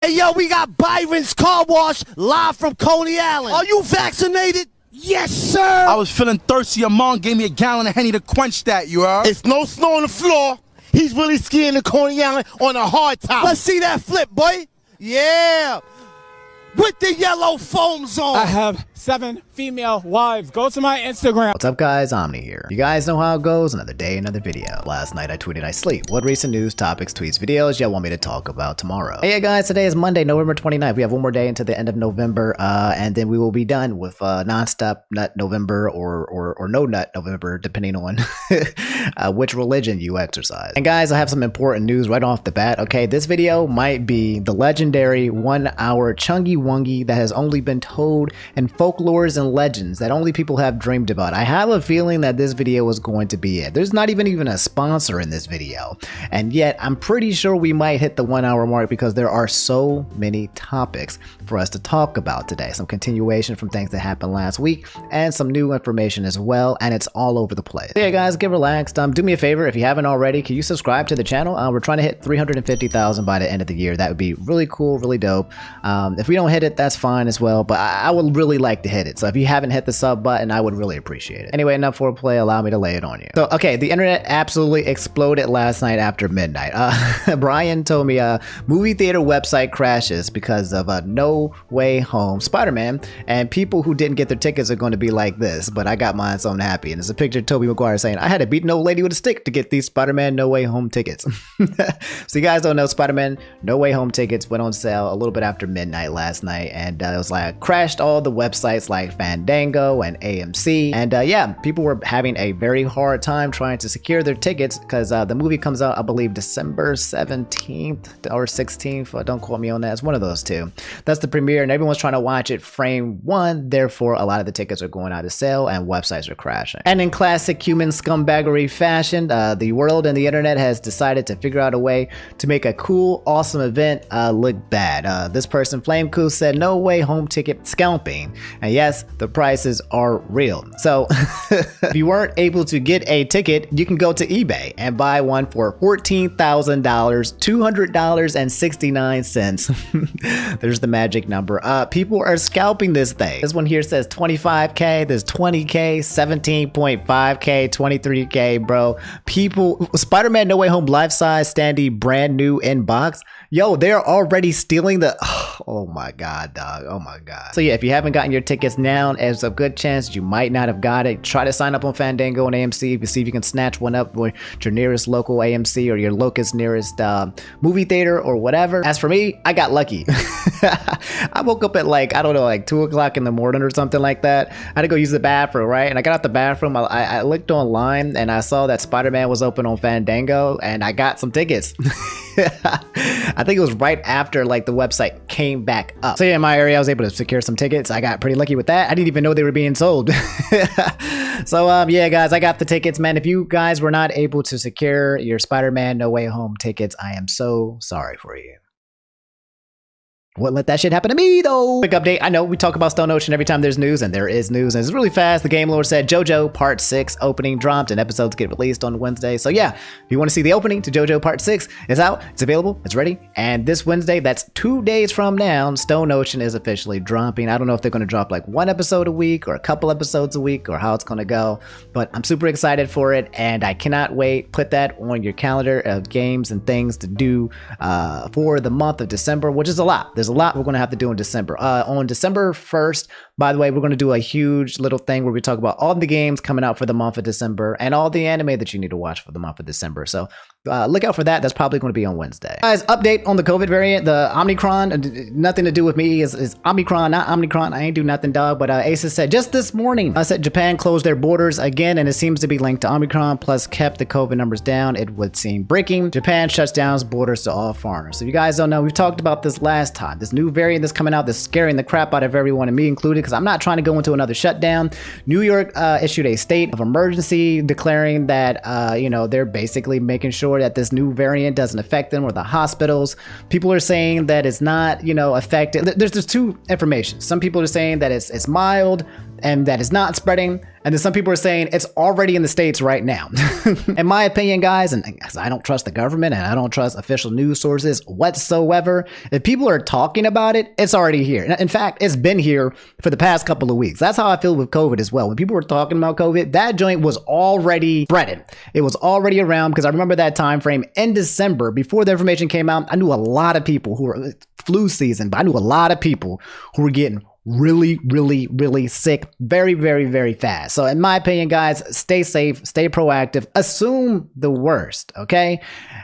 Hey, yo, we got Byron's Car Wash live from Coney Island. Are you vaccinated? Yes, sir. I was feeling thirsty. Your mom gave me a gallon of Henny to quench that, you heard? It's no snow on the floor. He's really skiing the Coney Island on a hard top. Let's see that flip, boy. Yeah. With the yellow foam zone. I have 7 female wives. Go to my Instagram. What's up, guys? Omni here. You guys know how it goes. Another day, another video. Last night I tweeted I sleep. What recent news, topics, tweets, videos y'all want me to talk about tomorrow? Hey guys, today is Monday, November 29th. We have one more day until the end of November, and then we will be done with non-stop nut November or no nut November, depending on which religion you exercise. And guys, I have some important news right off the bat. Okay, this video might be the legendary 1-hour Chungy WUNGY that has only been told in folklores and legends that only people have dreamed about. I have a feeling that this video is going to be it. There's not even a sponsor in this video, and yet I'm pretty sure we might hit the 1-hour mark because there are so many topics for us to talk about today. Some continuation from things that happened last week and some new information as well, and it's all over the place. So yeah guys, get relaxed. Do me a favor, if you haven't already, can you subscribe to the channel? We're trying to hit 350,000 by the end of the year. That would be really cool, really dope. If we don't hit it, that's fine as well, but I would really like to hit it. So if you haven't hit the sub button, I would really appreciate it. Anyway, enough foreplay, allow me to lay it on you. So okay, the internet absolutely exploded last night after midnight. Brian told me movie theater website crashes because of a No Way Home Spider-Man, and people who didn't get their tickets are going to be like this, but I got mine, so I'm happy. And there's a picture of Tobey Maguire saying, I had to beat an old lady with a stick to get these Spider-Man No Way Home tickets. So you guys don't know, Spider-Man No Way Home tickets went on sale a little bit after midnight last night, and it was like crashed all the websites like Fandango and AMC, and yeah, people were having a very hard time trying to secure their tickets because the movie comes out, I believe, December 17th or 16th. Don't quote me on that. It's one of those two. That's the premiere, and everyone's trying to watch it frame one. Therefore, a lot of the tickets are going out of sale and websites are crashing. And in classic human scumbaggery fashion, the world and the internet has decided to figure out a way to make a cool, awesome event look bad. This person, Flame Cool, said No Way Home ticket scalping, and yes, the prices are real. So if you weren't able to get a ticket, you can go to eBay and buy one for $14,000, $200.69. There's the magic number. People are scalping this thing. This one here says 25k, there's 20k, 17.5k, 23k, bro. People, Spider-Man No Way Home life-size standee brand new in box. Yo, they're already stealing the, oh my god, dog, oh my god. So yeah, if you haven't gotten your tickets now, there's a good chance you might not have got it. Try to sign up on Fandango and AMC to see if you can snatch one up with your nearest local AMC or your locus nearest movie theater or whatever. As for me, I got lucky. I woke up at like, I don't know, like 2 o'clock in the morning or something like that. I had to go use the bathroom, right? And I got out the bathroom, I looked online and I saw that Spider-Man was open on Fandango and I got some tickets. I think it was right after like the website came back up. So yeah, in my area, I was able to secure some tickets. I got pretty lucky with that. I didn't even know they were being sold. So yeah, guys, I got the tickets, man. If you guys were not able to secure your Spider-Man No Way Home tickets, I am so sorry for you. Wouldn't let that shit happen to me, though. Quick update. I know we talk about Stone Ocean every time there's news, and there is news, and it's really fast. The Game Lord said JoJo Part 6 opening dropped, and episodes get released on Wednesday. So yeah, if you want to see the opening to JoJo Part 6, it's out, it's available, it's ready. And this Wednesday, that's 2 days from now, Stone Ocean is officially dropping. I don't know if they're going to drop like 1 episode a week or a couple episodes a week or how it's going to go, but I'm super excited for it, and I cannot wait. Put that on your calendar of games and things to do for the month of December, which is a lot. There's a lot we're going to have to do in December. On December 1st, by the way, we're going to do a huge little thing where we talk about all the games coming out for the month of December and all the anime that you need to watch for the month of December. So look out for that. That's probably going to be on Wednesday. Guys, update on the COVID variant, the Omicron. Nothing to do with me. Is Omicron, not Omicron. I ain't do nothing, dog. But Aces said just this morning, I said Japan closed their borders again, and it seems to be linked to Omicron, plus kept the COVID numbers down. It would seem breaking. Japan shuts down its borders to all foreigners. So if you guys don't know, we've talked about this last time. This new variant that's coming out that's scaring the crap out of everyone, and me included, because I'm not trying to go into another shutdown. New York issued a state of emergency declaring that, you know, they're basically making sure that this new variant doesn't affect them or the hospitals. People are saying that it's not, you know, affected. There's two information. Some people are saying that it's mild, and that is not spreading. And then some people are saying it's already in the States right now. In my opinion, guys, and I don't trust the government and I don't trust official news sources whatsoever, if people are talking about it, it's already here. In fact, it's been here for the past couple of weeks. That's how I feel with COVID as well. When people were talking about COVID, that joint was already spreading. It was already around, because I remember that time frame in December before the information came out. I knew a lot of people who were flu season, but I knew a lot of people who were getting really sick very fast. So in my opinion, guys, stay safe, stay proactive, assume the worst, okay,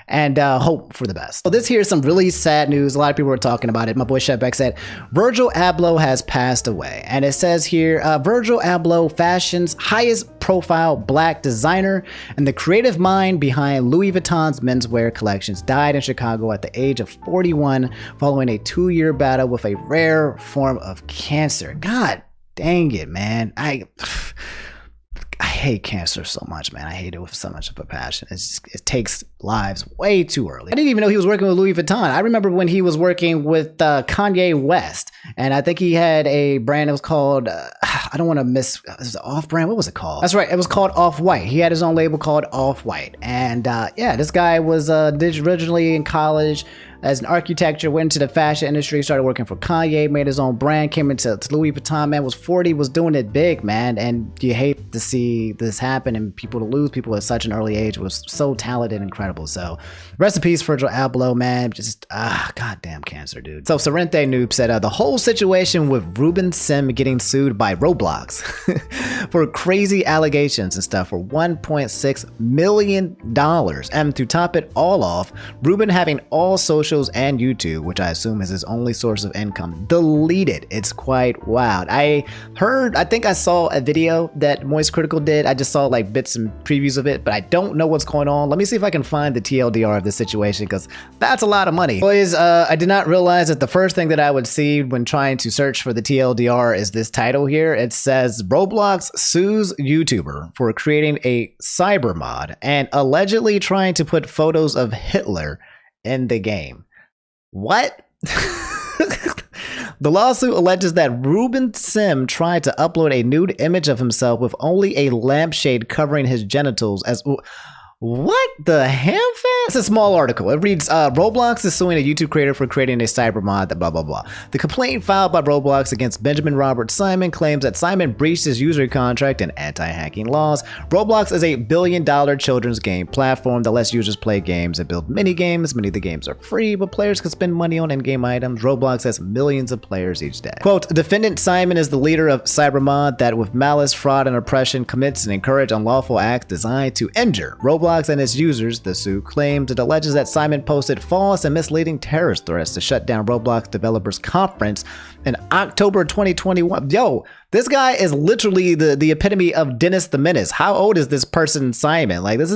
and hope for the best. So this here is some really sad news. A lot of people were talking about it. My boy Shepbeck said Virgil Abloh has passed away, and it says here Virgil Abloh, fashion's highest profile black designer and the creative mind behind Louis Vuitton's menswear collections, died in Chicago at the age of 41 following a 2-year battle with a rare form of cancer. God dang it, man. I hate cancer so much, man. I hate it with so much of a passion. It takes lives way too early. I didn't even know he was working with Louis Vuitton. I remember when he was working with Kanye West, and I think he had a brand that was called, I don't want to miss, was it Off-Brand? What was it called? That's right, it was called Off-White. He had his own label called Off-White. And yeah, this guy was originally in college as an architecture, went into the fashion industry, started working for Kanye, made his own brand, came into Louis Vuitton, man, was 40, was doing it big, man. And you hate to see this happen and people to lose people at such an early age. Was so talented and incredible. So rest in peace, Virgil Abloh, man. Just, goddamn cancer, dude. So Sorrente Noob said, the whole situation with Ruben Sim getting sued by Roblox for crazy allegations and stuff for $1.6 million. And to top it all off, Ruben having all socials and YouTube, which I assume is his only source of income, deleted. It's quite wild. I think I saw a video that Moist Critical did. I just saw like bits and previews of it, but I don't know what's going on. Let me see if I can find the TLDR of this situation, because that's a lot of money. Boys, I did not realize that the first thing that I would see when trying to search for the TLDR is this title here. It says Roblox sues YouTuber for creating a cyber mod and allegedly trying to put photos of Hitler in the game. What? The lawsuit alleges that Ruben Sim tried to upload a nude image of himself with only a lampshade covering his genitals as... What the hell? It's a small article. It reads, Roblox is suing a YouTube creator for creating a cyber mod, blah, blah, blah. The complaint filed by Roblox against Benjamin Robert Simon claims that Simon breached his user contract and anti-hacking laws. Roblox is a billion-dollar children's game platform that lets users play games and build mini-games. Many of the games are free, but players can spend money on in-game items. Roblox has millions of players each day. Quote, defendant Simon is the leader of Cybermod that with malice, fraud, and oppression commits and encourage unlawful acts designed to injure Roblox and its users. The suit claims it alleges that Simon posted false and misleading terrorist threats to shut down Roblox developers conference in October 2021. Yo, this guy is literally the epitome of Dennis the Menace. How old is this person, Simon? Like, this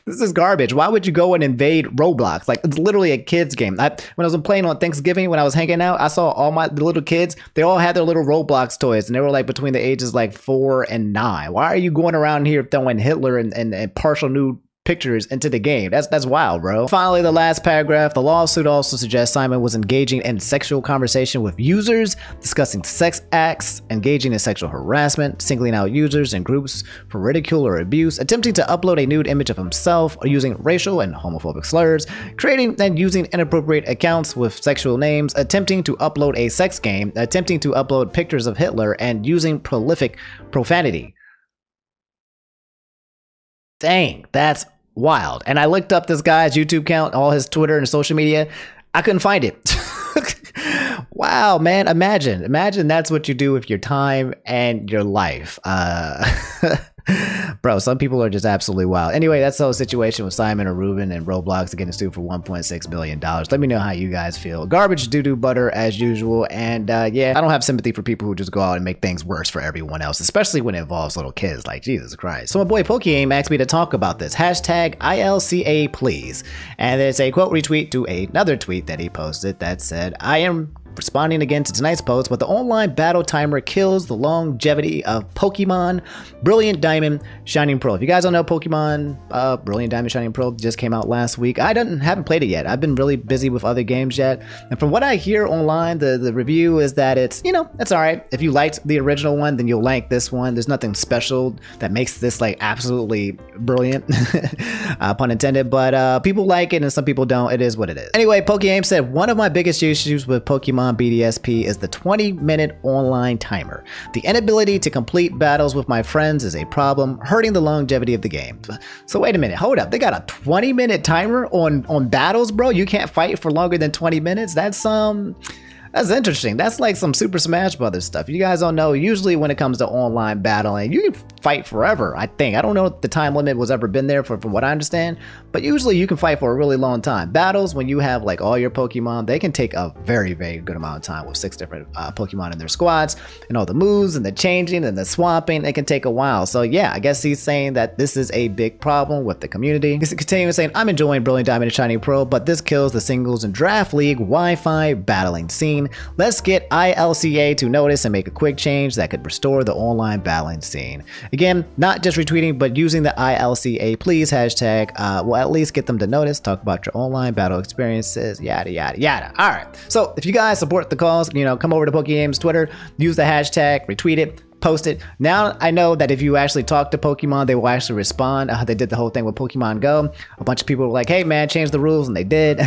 is garbage. Why would you go and invade Roblox? Like, it's literally a kid's game. When I was playing on Thanksgiving, when I was hanging out, I saw all the little kids. They all had their little Roblox toys, and they were like between the ages like 4 and 9. Why are you going around here throwing Hitler and partial nude pictures into the game? That's wild, bro. Finally, the last paragraph. The lawsuit also suggests Simon was engaging in sexual conversation with users, discussing sex acts, engaging in sexual harassment, singling out users and groups for ridicule or abuse, attempting to upload a nude image of himself, or using racial and homophobic slurs, creating and using inappropriate accounts with sexual names, attempting to upload a sex game, attempting to upload pictures of Hitler, and using prolific profanity. Dang, that's wild. And I looked up this guy's YouTube account, all his Twitter and social media. I couldn't find it. Wow, man. Imagine that's what you do with your time and your life. Bro, some people are just absolutely wild. Anyway, that's the whole situation with Simon or Ruben and Roblox getting sued for $1.6 million. Let me know how you guys feel. Garbage doo-doo butter as usual. And yeah, I don't have sympathy for people who just go out and make things worse for everyone else, especially when it involves little kids. Like, Jesus Christ. So my boy Pokeaim asked me to talk about this. Hashtag ILCA please. And there's a quote retweet to another tweet that he posted that said, I am responding again to tonight's post, but the online battle timer kills the longevity of Pokemon Brilliant Diamond Shining Pearl. If you guys don't know, Pokemon Brilliant Diamond Shining Pearl just came out last week. I haven't played it yet. I've been really busy with other games yet. And from what I hear online, the review is that it's, it's alright. If you liked the original one, then you'll like this one. There's nothing special that makes this like absolutely brilliant, pun intended, but people like it and some people don't. It is what it is. Anyway, PokeAim said, one of my biggest issues with Pokemon BDSP is the 20-minute online timer. The inability to complete battles with my friends is a problem, hurting the longevity of the game. So wait a minute, hold up. They got a 20-minute timer on battles, bro? You can't fight for longer than 20 minutes? That's interesting. That's like some Super Smash Brothers stuff. You guys don't know, usually when it comes to online battling, you can fight forever, I think. I don't know if the time limit was ever been there from what I understand, but usually you can fight for a really long time. Battles, when you have like all your Pokemon, they can take a very, very good amount of time with 6 different Pokemon in their squads, and all the moves and the changing and the swapping, it can take a while. So yeah, I guess he's saying that this is a big problem with the community. He's continuing saying, I'm enjoying Brilliant Diamond and Shining Pearl, but this kills the singles and draft league Wi-Fi battling scene. Let's get ILCA to notice and make a quick change that could restore the online battling scene. Again, not just retweeting, but using the ILCA please hashtag will at least get them to notice, talk about your online battle experiences, yada, yada, yada. All right. So if you guys support the cause, come over to PokeGame's Twitter, use the hashtag, retweet it, post it. Now I know that if you actually talk to Pokemon, they will actually respond. They did the whole thing with Pokemon Go. A bunch of people were like, hey man, change the rules, and they did.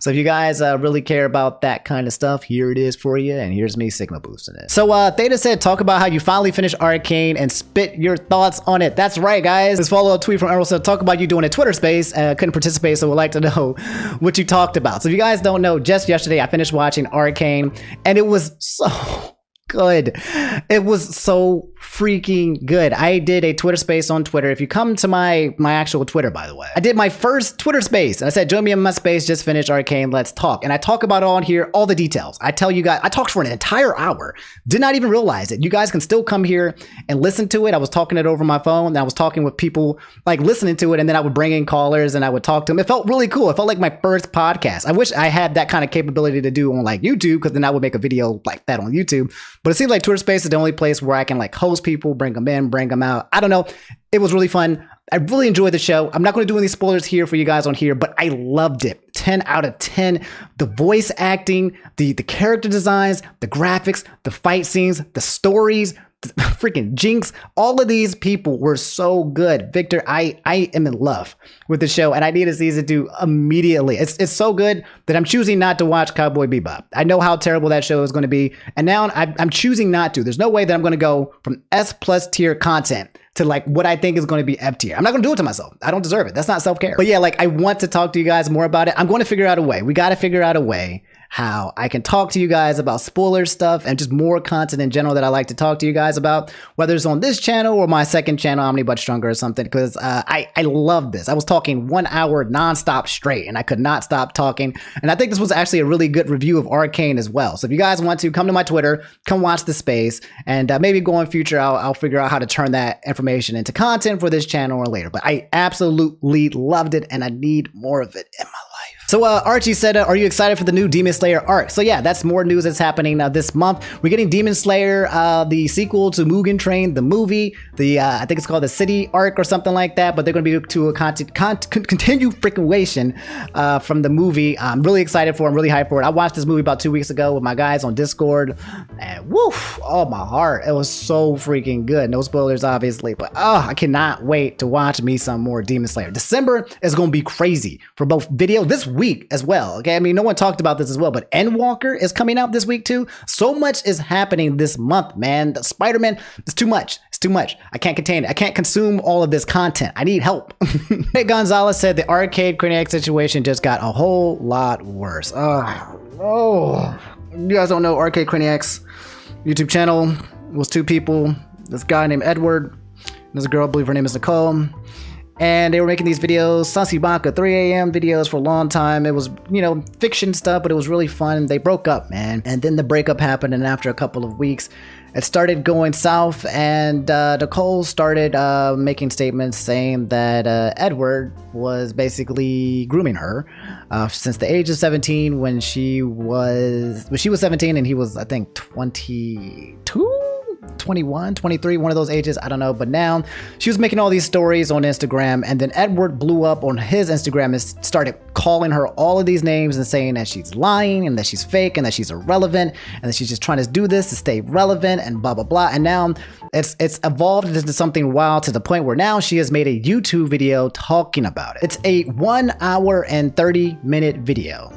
So if you guys really care about that kind of stuff, here it is for you, and here's me Sigma boosting it. So Theta said, talk about how you finally finished Arcane and spit your thoughts on it. That's right, guys. This follow-up tweet from Errol said, talk about you doing a Twitter space. Couldn't participate, so would like to know what you talked about. So if you guys don't know, just yesterday I finished watching Arcane, and it was so good. It was so freaking good. I did a Twitter space on Twitter. If you come to my actual Twitter, by the way, I did my first Twitter space, and I said, join me in my space, just finished Arcane, let's talk. And I talk about it on here, all the details. I tell you guys, I talked for an entire hour, did not even realize it. You guys can still come here and listen to it. I was talking it over my phone, and I was talking with people like listening to it, and then I would bring in callers and I would talk to them. It felt really cool. It felt like my first podcast. I wish I had that kind of capability to do on like YouTube, because then I would make a video like that on YouTube. But it seems like Twitter Space is the only place where I can like host people, bring them in, bring them out. I don't know. It was really fun. I really enjoyed the show. I'm not going to do any spoilers here for you guys on here, but I loved it. 10 out of 10. The voice acting, the character designs, the graphics, the fight scenes, the stories, freaking Jinx, all of these people were so good. Victor, I am in love with the show, and I need a season 2 immediately. It's so good that I'm choosing not to watch Cowboy Bebop. I know how terrible that show is going to be, and now I'm choosing not to. There's no way that I'm going to go from S+ tier content to like what I think is going to be F tier. I'm not going to do it to myself. I don't deserve it. That's not self-care. But yeah, like I want to talk to you guys more about it. I'm going to figure out a way. We got to figure out a way how I can talk to you guys about spoiler stuff and just more content in general that I like to talk to you guys about, whether it's on this channel or my second channel, Omni But Stronger or something, because I love this. I was talking 1 hour nonstop straight, and I could not stop talking. And I think this was actually a really good review of Arcane as well. So if you guys want to, come to my Twitter, come watch the space, and maybe going future, I'll figure out how to turn that information into content for this channel or later. But I absolutely loved it, and I need more of it in my life. So Archie said, are you excited for the new Demon Slayer arc? So yeah, that's more news that's happening this month. We're getting Demon Slayer, the sequel to Mugen Train, the movie, I think it's called the City arc or something like that, but they're going to be to a continuation from the movie. I'm really excited for it. I'm really hyped for it. I watched this movie about 2 weeks ago with my guys on Discord, and woof, oh my heart, it was so freaking good. No spoilers, obviously, but I cannot wait to watch me some more Demon Slayer. December is going to be crazy for both video this week as well. Okay, I mean, no one talked about this as well, but Endwalker is coming out this week too. So much is happening this month, man. The Spider-Man, it's too much. It's too much. I can't contain it. I can't consume all of this content. I need help. Nick Gonzalez said the arcade Craniacs situation just got a whole lot worse. Oh, you guys don't know Arcade Craniacs YouTube channel. It was 2 people. This guy named Edward. There's a girl, I believe her name is Nicole. And they were making these videos, Sasibaka 3 a.m. videos for a long time. It was, you know, fiction stuff, but it was really fun. They broke up, man. And then the breakup happened, and after a couple of weeks, it started going south, and Nicole started making statements saying that Edward was basically grooming her since the age of 17 when she was 17 and he was, I think, 22? 21, 23, one of those ages, I don't know. But now she was making all these stories on Instagram, and then Edward blew up on his Instagram and started calling her all of these names and saying that she's lying and that she's fake and that she's irrelevant and that she's just trying to do this to stay relevant and blah blah blah. And now it's evolved into something wild to the point where now she has made a YouTube video talking about it. It's a 1 hour and 30-minute video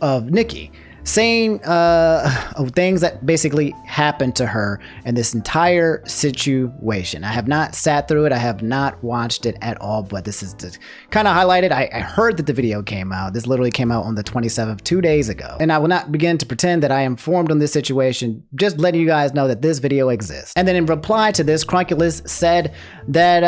of Nikki saying of things that basically happened to her in this entire situation. I have not sat through it. I have not watched it at all, but this is kind of highlighted. I heard that the video came out. This literally came out on the 27th, 2 days ago. And I will not begin to pretend that I am informed on this situation, just letting you guys know that this video exists. And then in reply to this, Craniacs said that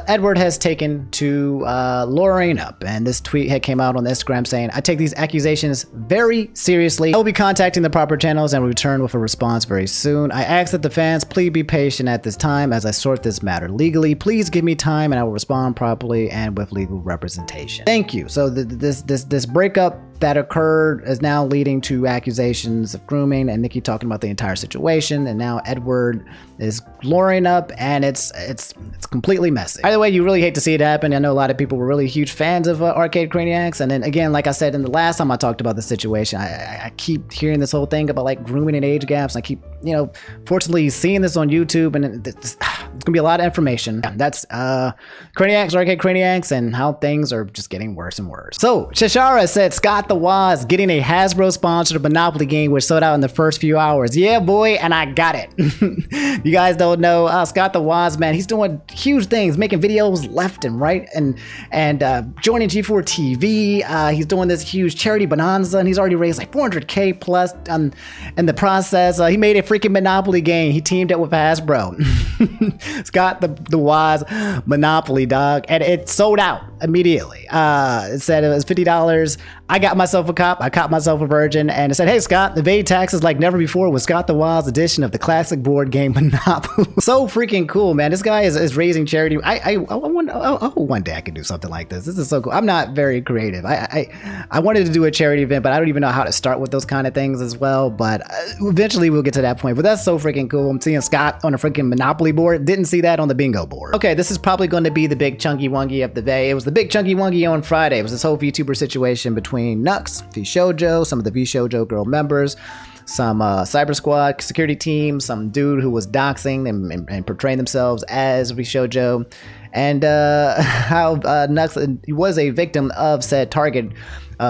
Edward has taken to luring up. And this tweet had came out on Instagram saying, "I take these accusations very seriously. I will be contacting the proper channels and will return with a response very soon. I ask that the fans please be patient at this time as I sort this matter legally. Please give me time and I will respond properly and with legal representation." Thank you. So this breakup that occurred is now leading to accusations of grooming and Nikki talking about the entire situation, and now Edward is luring up, and it's completely messy. Either way, you really hate to see it happen. I know a lot of people were really huge fans of Arcade Craniacs, and then again, like I said in the last time I talked about the situation, I keep hearing this whole thing about like grooming and age gaps. I keep, you know, fortunately seeing this on YouTube, and it's gonna be a lot of information. That's Craniacs, Arcade Craniacs, and how things are just getting worse and worse. So Shashara said Scott the Woz getting a Hasbro sponsored Monopoly game which sold out in the first few hours. Yeah, boy, and I got it. You guys don't know Scott the Woz, man. He's doing huge things, making videos left and right, and joining G4 TV. He's doing this huge charity bonanza, and he's already raised like 400K plus in the process. He made a freaking Monopoly game. He teamed up with Hasbro. Scott the Woz Monopoly, dog, and it sold out immediately. It said it was $50. I got myself a cop. I caught myself a virgin, and it said, "Hey Scott, evade taxes like never before with Scott the Woz edition of the classic board game Monopoly." So freaking cool, man. This guy is raising charity. I hope one day I can do something like this. This is so cool. I'm not very creative. I wanted to do a charity event, but I don't even know how to start with those kind of things as well. But eventually we'll get to that point. But that's so freaking cool. I'm seeing Scott on a freaking Monopoly board. Didn't see that on the bingo board. Okay, this is probably going to be the big chunky wungy of the day. It was the big chunky wungy on Friday. It was this whole VTuber situation between Nux, VShojo, some of the VShojo girl members, some Cyber Squad security team, some dude who was doxing and portraying themselves as VShojo, and how Nux was a victim of said target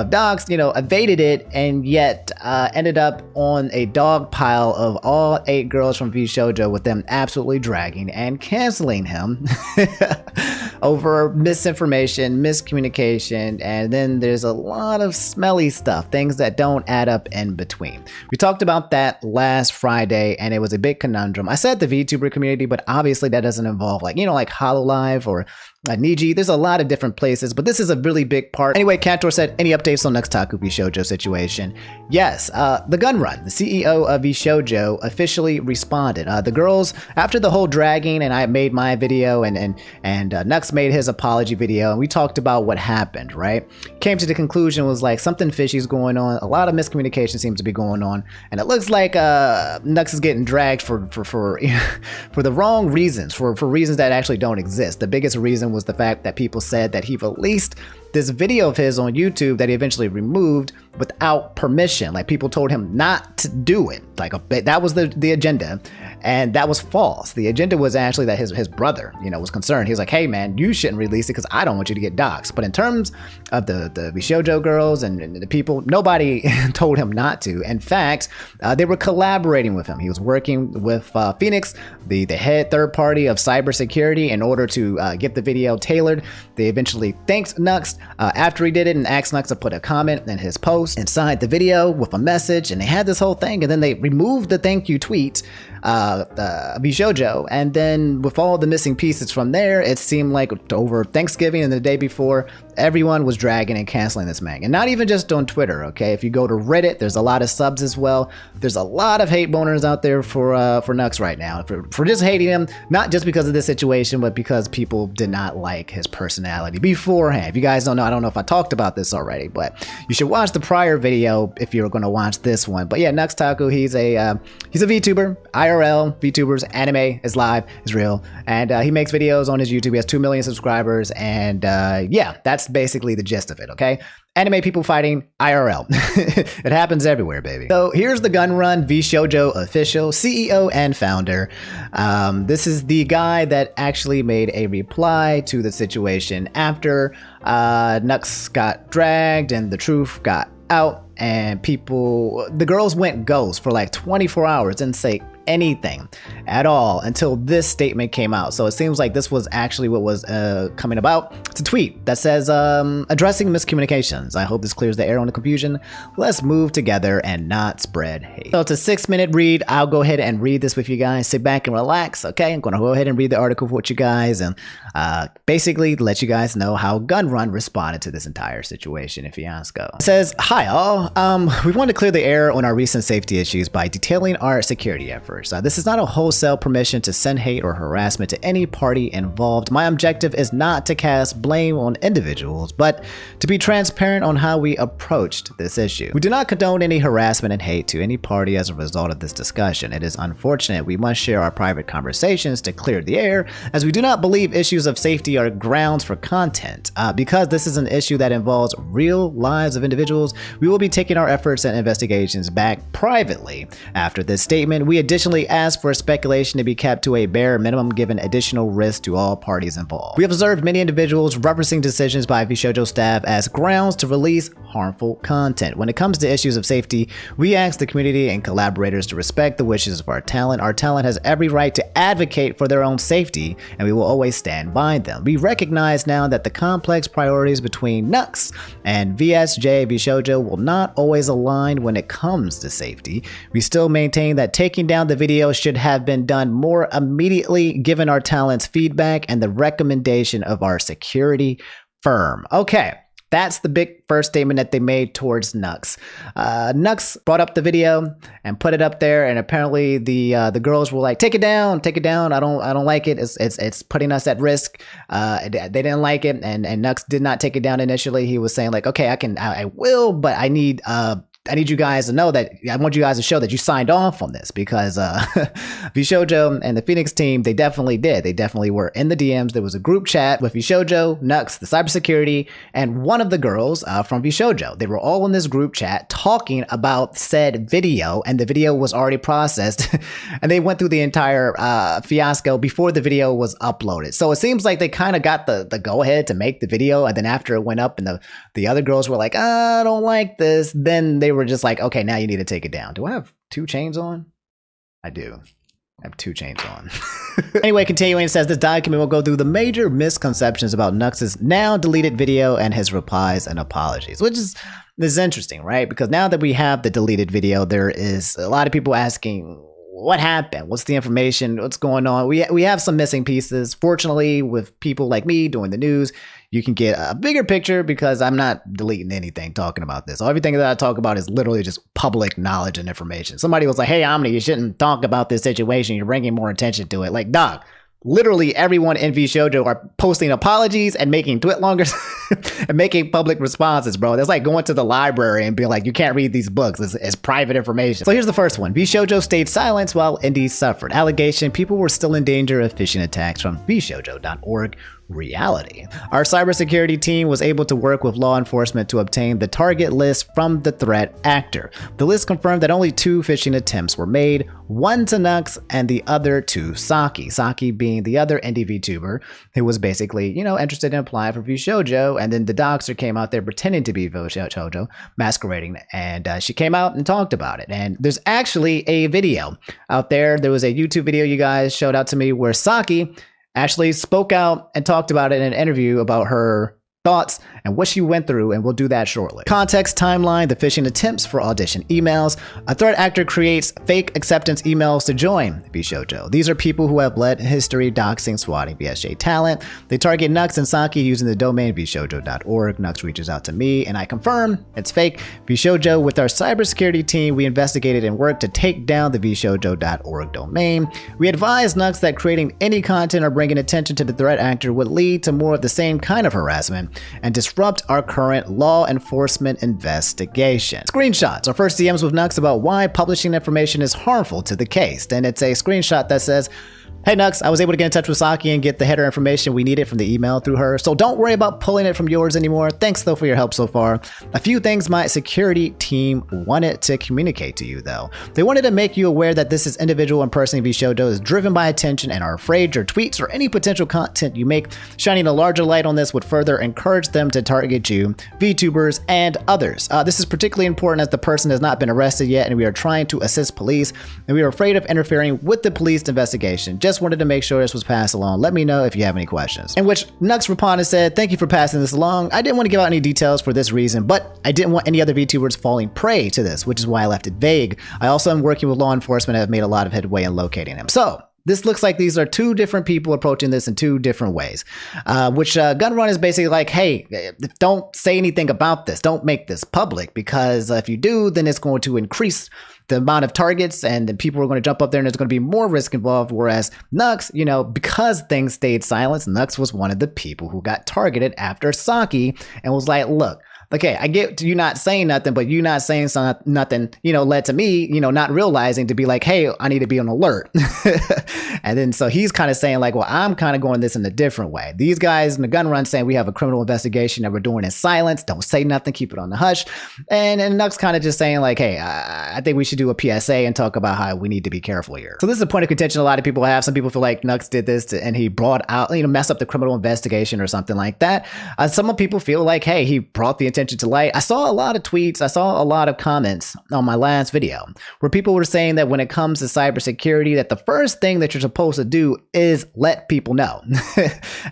dogs, you know, evaded it, and yet ended up on a dog pile of all 8 girls from VShojo, with them absolutely dragging and canceling him over misinformation, miscommunication, and then there's a lot of smelly stuff, things that don't add up in between. We talked about that last Friday, and it was a big conundrum. I said the VTuber community, but obviously that doesn't involve, like, you know, like HoloLive or Niji. There's a lot of different places, but this is a really big part. Anyway, Cantor said, "Any updates on Nux Taku VShojo situation?" Yes, TheGunRun, the CEO of VShojo, officially responded. The girls, after the whole dragging, and I made my video, and Nux made his apology video, and we talked about what happened, right? Came to the conclusion was like something fishy is going on. A lot of miscommunication seems to be going on, and it looks like Nux is getting dragged for the wrong reasons, for reasons that actually don't exist. The biggest reason was the fact that people said that he released this video of his on YouTube that he eventually removed without permission. Like, people told him not to do it. Like, that was the agenda, and that was false. The agenda was actually that his brother, you know, was concerned. He was like, "Hey man, you shouldn't release it because I don't want you to get doxxed." But in terms of the VShojo girls and the people, nobody told him not to. In fact, they were collaborating with him. He was working with Phoenix, the head third party of cybersecurity, in order to get the video tailored. They eventually thanked Nux after he did it and asked Nux to put a comment in his post inside the video with a message, and they had this whole thing, and then they removed the thank you tweet VShojo, and then with all the missing pieces from there, it seemed like over Thanksgiving and the day before, everyone was dragging and canceling this manga. And not even just on Twitter, okay? If you go to Reddit, there's a lot of subs as well. There's a lot of hate boners out there for Nux right now, for just hating him, not just because of this situation, but because people did not like his personality beforehand. If you guys don't know, I don't know if I talked about this already, but you should watch the prior video if you're going to watch this one. But yeah, Nux Taku, he's a VTuber, IRL, VTubers, anime is live, is real, and he makes videos on his YouTube. He has 2 million subscribers, and yeah, that's basically the gist of it, okay? Anime people fighting IRL. It happens everywhere, baby. So here's TheGunRun VShojo official, CEO and founder. This is the guy that actually made a reply to the situation after Nux got dragged and the truth got out, and the girls went ghost for like 24 hours, didn't say anything at all until this statement came out. So it seems like this was actually what was coming about. It's a tweet that says, addressing miscommunications. I hope this clears the air on the confusion. Let's move together and not spread hate. So it's a 6-minute read. I'll go ahead and read this with you guys. Sit back and relax, okay? I'm gonna go ahead and read the article for you guys and basically let you guys know how TheGunRun responded to this entire situation, if you ask. It says, hi all, we want to clear the air on our recent safety issues by detailing our security efforts. This is not a wholesale permission to send hate or harassment to any party involved. My objective is not to cast blame on individuals, but to be transparent on how we approached this issue. We do not condone any harassment and hate to any party as a result of this discussion. It is unfortunate we must share our private conversations to clear the air, as we do not believe issues of safety are grounds for content. Because this is an issue that involves real lives of individuals, we will be taking our efforts and investigations back privately. After this statement, we additionally asked for speculation to be kept to a bare minimum given additional risk to all parties involved. We observed many individuals referencing decisions by VShojo staff as grounds to release harmful content. When it comes to issues of safety, we ask the community and collaborators to respect the wishes of our talent. Our talent has every right to advocate for their own safety, and we will always stand by them. We recognize now that the complex priorities between Nux and VShojo will not always align when it comes to safety. We still maintain that taking down the video should have been done more immediately given our talent's feedback and the recommendation of our security firm. Okay, that's the big first statement that they made towards Nux. Nux brought up the video and put it up there, and apparently the girls were like, take it down, I don't like it, it's putting us at risk. They didn't like it, and Nux did not take it down initially. He was saying like, okay, I will, but I need you guys to know that I want you guys to show that you signed off on this, because VShojo and the Phoenix team, they definitely did. They definitely were in the DMs. There was a group chat with VShojo, Nux, the cybersecurity, and one of the girls from VShojo. They were all in this group chat talking about said video, and the video was already processed, and they went through the entire fiasco before the video was uploaded. So it seems like they kind of got the go-ahead to make the video, and then after it went up and the other girls were like, I don't like this, then they were just like, okay, now you need to take it down. Do I have 2 chains on? I do. I have 2 chains on. Anyway, continuing, it says this document will go through the major misconceptions about Nux's now deleted video and his replies and apologies, which is interesting, right? Because now that we have the deleted video, there is a lot of people asking, what happened? What's the information? What's going on? We have some missing pieces. Fortunately, with people like me doing the news, you can get a bigger picture because I'm not deleting anything talking about this. Everything that I talk about is literally just public knowledge and information. Somebody was like, hey, Omni, you shouldn't talk about this situation. You're bringing more attention to it. Like, dog, literally everyone in VShojo are posting apologies and making tweet longers and making public responses, bro. That's like going to the library and being like, you can't read these books. It's private information. So here's the first one. VShojo stayed silent while indies suffered. Allegation, people were still in danger of phishing attacks from VShojo.org. Reality. Our cybersecurity team was able to work with law enforcement to obtain the target list from the threat actor. The list confirmed that only 2 phishing attempts were made, one to Nux and the other to Sakii. Sakii being the other indie VTuber who was basically, interested in applying for VShojo, and then the doxer came out there pretending to be VShojo, masquerading, and she came out and talked about it. And there's actually a video out there. There was a YouTube video you guys showed out to me where Sakii actually spoke out and talked about it in an interview about her thoughts and what she went through, and we'll do that shortly. Context, timeline, the phishing attempts for audition emails. A threat actor creates fake acceptance emails to join VShojo. These are people who have led history, doxing, swatting VSJ talent. They target Nux and Sakii using the domain VShojo.org. Nux reaches out to me and I confirm it's fake. VShojo, with our cybersecurity team, we investigated and worked to take down the VShojo.org domain. We advised Nux that creating any content or bringing attention to the threat actor would lead to more of the same kind of harassment and disrupt our current law enforcement investigation. Screenshots. Our first DMs with Nux about why publishing information is harmful to the case. Then it's a screenshot that says, "Hey Nux, I was able to get in touch with Sakii and get the header information we needed from the email through her, so don't worry about pulling it from yours anymore. Thanks though for your help so far. A few things my security team wanted to communicate to you though. They wanted to make you aware that this is individual impersonating VShojo is driven by attention and are afraid your tweets or any potential content you make shining a larger light on this would further encourage them to target you, VTubers, and others. This is particularly important as the person has not been arrested yet and we are trying to assist police and we are afraid of interfering with the police investigation. Just wanted to make sure this was passed along. Let me know if you have any questions." In which Nux responded and said, "Thank you for passing this along. I didn't want to give out any details for this reason, but I didn't want any other VTubers falling prey to this, which is why I left it vague. I also am working with law enforcement and have made a lot of headway in locating him." So this looks like these are two different people approaching this in two different ways, which GunRun is basically like, hey, don't say anything about this. Don't make this public because if you do, then it's going to increase the amount of targets and then people are going to jump up there and there's going to be more risk involved. Whereas Nux, you know, because things stayed silent, Nux was one of the people who got targeted after Sakii and was like, look, okay, I get you not saying nothing, but you not saying nothing, you know, led to me, you know, not realizing to be like, hey, I need to be on alert. And then so he's kind of saying like, well, I'm kind of going this in a different way. These guys in the GunRun saying we have a criminal investigation that we're doing in silence. Don't say nothing. Keep it on the hush. And Nux kind of just saying like, hey, I think we should do a PSA and talk about how we need to be careful here. So this is a point of contention a lot of people have. Some people feel like Nux did this and he brought out, you know, messed up the criminal investigation or something like that. Some people feel like, hey, he brought the attention to light. I saw a lot of tweets. I saw a lot of comments on my last video where people were saying that when it comes to cybersecurity, that the first thing that you're supposed to do is let people know.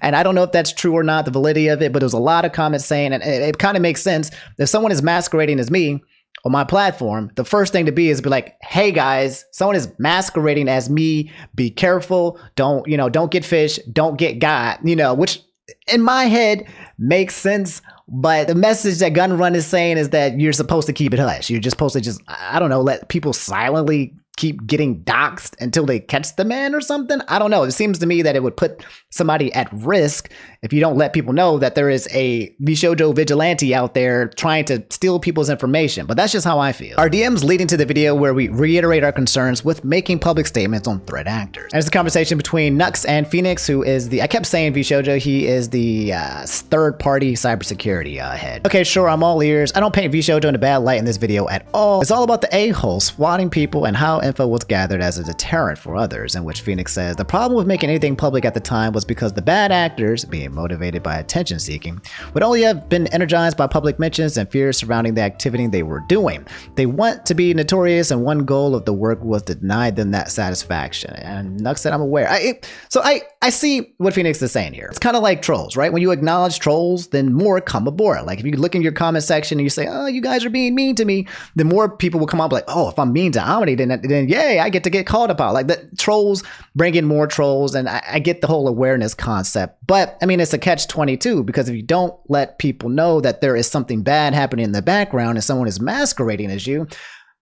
And I don't know if that's true or not, the validity of it, but there was a lot of comments saying, and it kind of makes sense. If someone is masquerading as me on my platform, the first thing to be is be like, hey guys, someone is masquerading as me. Be careful. Don't get fished. Don't get got, which in my head makes sense. But the message that GunRun is saying is that you're supposed to keep it hush. You're just supposed to I don't know, let people silently keep getting doxxed until they catch the man or something. I don't know. It seems to me that it would put somebody at risk if you don't let people know that there is a VShojo vigilante out there trying to steal people's information. But that's just how I feel. Our DMs leading to the video where we reiterate our concerns with making public statements on threat actors. And it's a conversation between Nux and Phoenix, who is I kept saying VShojo, he is the third-party cybersecurity head. Okay, sure, I'm all ears. I don't paint VShojo in a bad light in this video at all. It's all about the a-hole swatting people and how info was gathered as a deterrent for others, in which Phoenix says the problem with making anything public at the time was because the bad actors, being motivated by attention seeking, would only have been energized by public mentions and fears surrounding the activity they were doing. They want to be notorious, and one goal of the work was to deny them that satisfaction. And Nux said, I'm aware. I see what Phoenix is saying here. It's kind of like trolls, right? When you acknowledge trolls, then more come aboard. Like if you look in your comment section and you say, oh, you guys are being mean to me, then more people will come up like, oh, if I'm mean to Omni, then yay, I get to get called about. Like the trolls bring in more trolls, and I get the whole awareness concept. But I mean, it's a catch-22 because if you don't let people know that there is something bad happening in the background and someone is masquerading as you,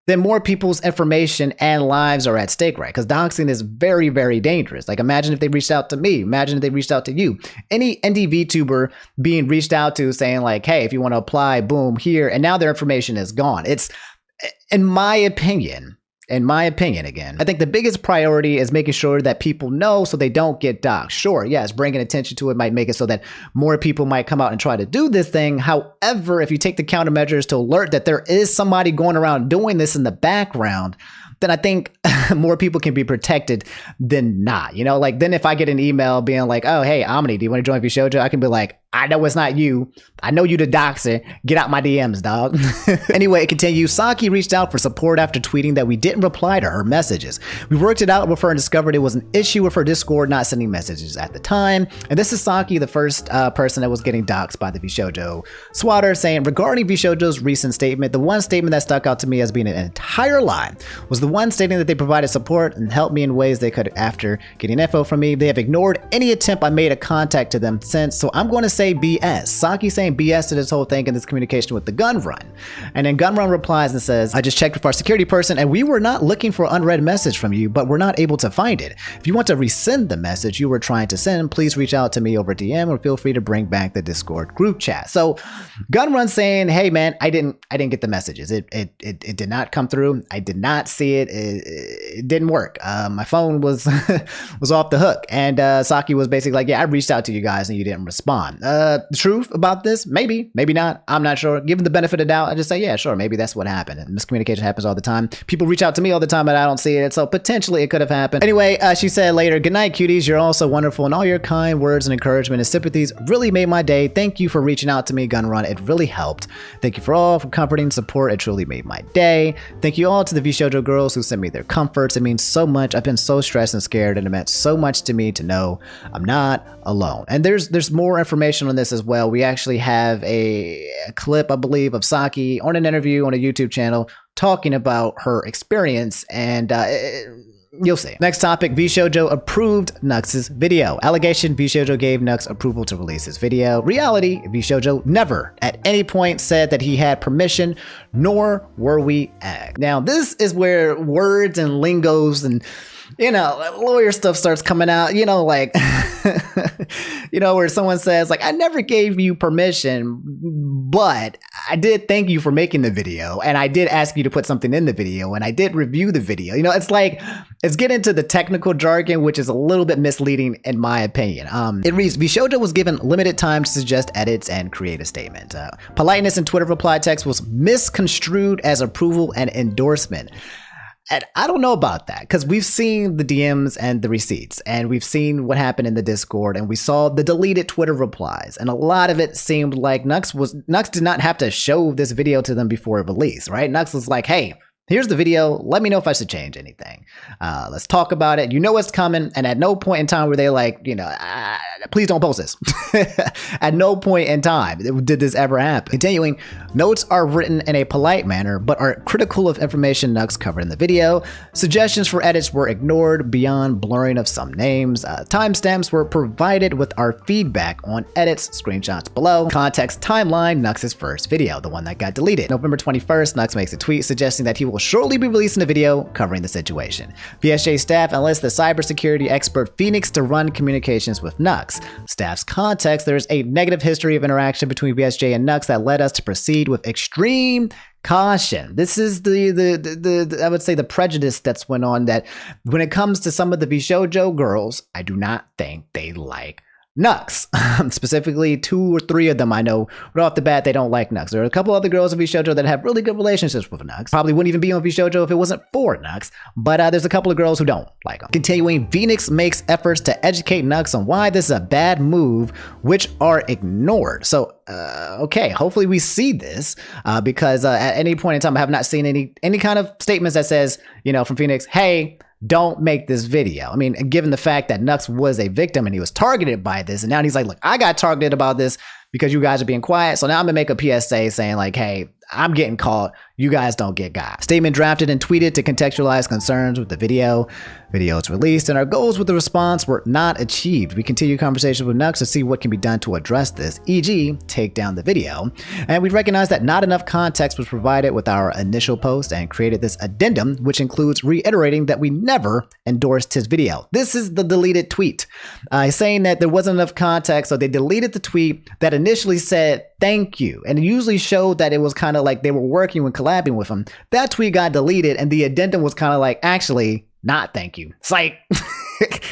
then more people's information and lives are at stake, right? Because doxing is very, very dangerous. Like imagine if they reached out to me. Imagine if they reached out to you. Any indie VTuber being reached out to saying like, hey, if you want to apply, boom, here. And now their information is gone. It's, in my opinion, again, I think the biggest priority is making sure that people know so they don't get doxxed. Sure, yes, bringing attention to it might make it so that more people might come out and try to do this thing. However, if you take the countermeasures to alert that there is somebody going around doing this in the background, then I think more people can be protected than not. Like then if I get an email being like, oh, hey, Omni, do you want to join VShojo? I can be like, I know it's not you. I know you the doxer. Get out my DMs, dog. Anyway, it continues. Sakii reached out for support after tweeting that we didn't reply to her messages. We worked it out with her and discovered it was an issue with her Discord not sending messages at the time. And this is Sakii, the first person that was getting doxed by the VShojo swatter, saying, regarding VShojo's recent statement, the one statement that stuck out to me as being an entire lie was the one stating that they provided support and helped me in ways they could after getting info from me. They have ignored any attempt I made a contact to them since, so I'm going to say BS. Sakii saying BS to this whole thing in this communication with the TheGunRun. And then TheGunRun replies and says, I just checked with our security person and we were not looking for an unread message from you, but we're not able to find it. If you want to resend the message you were trying to send, please reach out to me over DM or feel free to bring back the Discord group chat. So TheGunRun saying, hey man, I didn't get the messages. It did not come through. I did not see it. It didn't work. My phone was was off the hook. And Sakii was basically like, yeah, I reached out to you guys and you didn't respond. The truth about this, maybe not. I'm not sure. Given the benefit of doubt, I just say, yeah, sure, maybe that's what happened. And miscommunication happens all the time. People reach out to me all the time and I don't see it. So potentially it could have happened. Anyway, she said later, good night, cuties. You're all so wonderful and all your kind words and encouragement and sympathies really made my day. Thank you for reaching out to me, TheGunRun. It really helped. Thank you for all for comforting support. It truly made my day. Thank you all to the VShojo girls who sent me their comforts. It means so much. I've been so stressed and scared and it meant so much to me to know I'm not alone. And there's more information on this as well. We actually have a clip, I believe, of Sakii on an interview on a YouTube channel talking about her experience, and you'll see. Next topic, VShojo approved Nux's video. Allegation, VShojo gave Nux approval to release his video. Reality, VShojo never at any point said that he had permission, nor were we asked. Now, this is where words and lingos and lawyer stuff starts coming out, like, where someone says, like, I never gave you permission, but I did thank you for making the video, and I did ask you to put something in the video, and I did review the video. It's like, it's getting into the technical jargon, which is a little bit misleading in my opinion. It reads, VShojo was given limited time to suggest edits and create a statement. Politeness in Twitter reply text was misconstrued as approval and endorsement. And I don't know about that, because we've seen the DMs and the receipts, and we've seen what happened in the Discord, and we saw the deleted Twitter replies, and a lot of it seemed like Nux did not have to show this video to them before it released, right? Nux was like, hey, here's the video. Let me know if I should change anything. Let's talk about it. You know what's coming. And at no point in time were they like, please don't post this. At no point in time did this ever happen. Continuing, notes are written in a polite manner, but are critical of information Nux covered in the video. Suggestions for edits were ignored beyond blurring of some names. Timestamps were provided with our feedback on edits, screenshots below. Context timeline, Nux's first video, the one that got deleted. November 21st, Nux makes a tweet suggesting that he will shortly be releasing a video covering the situation. VSJ staff enlists the cybersecurity expert Phoenix to run communications with Nux. Staff's context, there is a negative history of interaction between VSJ and Nux that led us to proceed with extreme caution. This is the I would say the prejudice that's went on, that when it comes to some of the VShojo girls, I do not think they like Nux. Specifically, 2 or 3 of them I know right off the bat they don't like Nux. There are a couple other girls in VShojo that have really good relationships with Nux. Probably wouldn't even be on VShojo if it wasn't for Nux, but there's a couple of girls who don't like him. Continuing, Phoenix makes efforts to educate Nux on why this is a bad move, which are ignored. So okay, hopefully we see this, because at any point in time I have not seen any kind of statements that says, from Phoenix, hey, don't make this video. I mean, given the fact that Nux was a victim and he was targeted by this, and now he's like, look, I got targeted about this because you guys are being quiet. So now I'm gonna make a PSA saying like, hey, I'm getting caught. You guys don't get got. Statement drafted and tweeted to contextualize concerns with the video. Video is released and our goals with the response were not achieved. We continue conversations with Nux to see what can be done to address this, e.g. take down the video. And we recognize that not enough context was provided with our initial post and created this addendum, which includes reiterating that we never endorsed his video. This is the deleted tweet. Saying that there wasn't enough context, so they deleted the tweet that initially said thank you, and it usually showed that it was kind of like they were working with collabing with him. That tweet got deleted and the addendum was kind of like, actually, not thank you. It's like,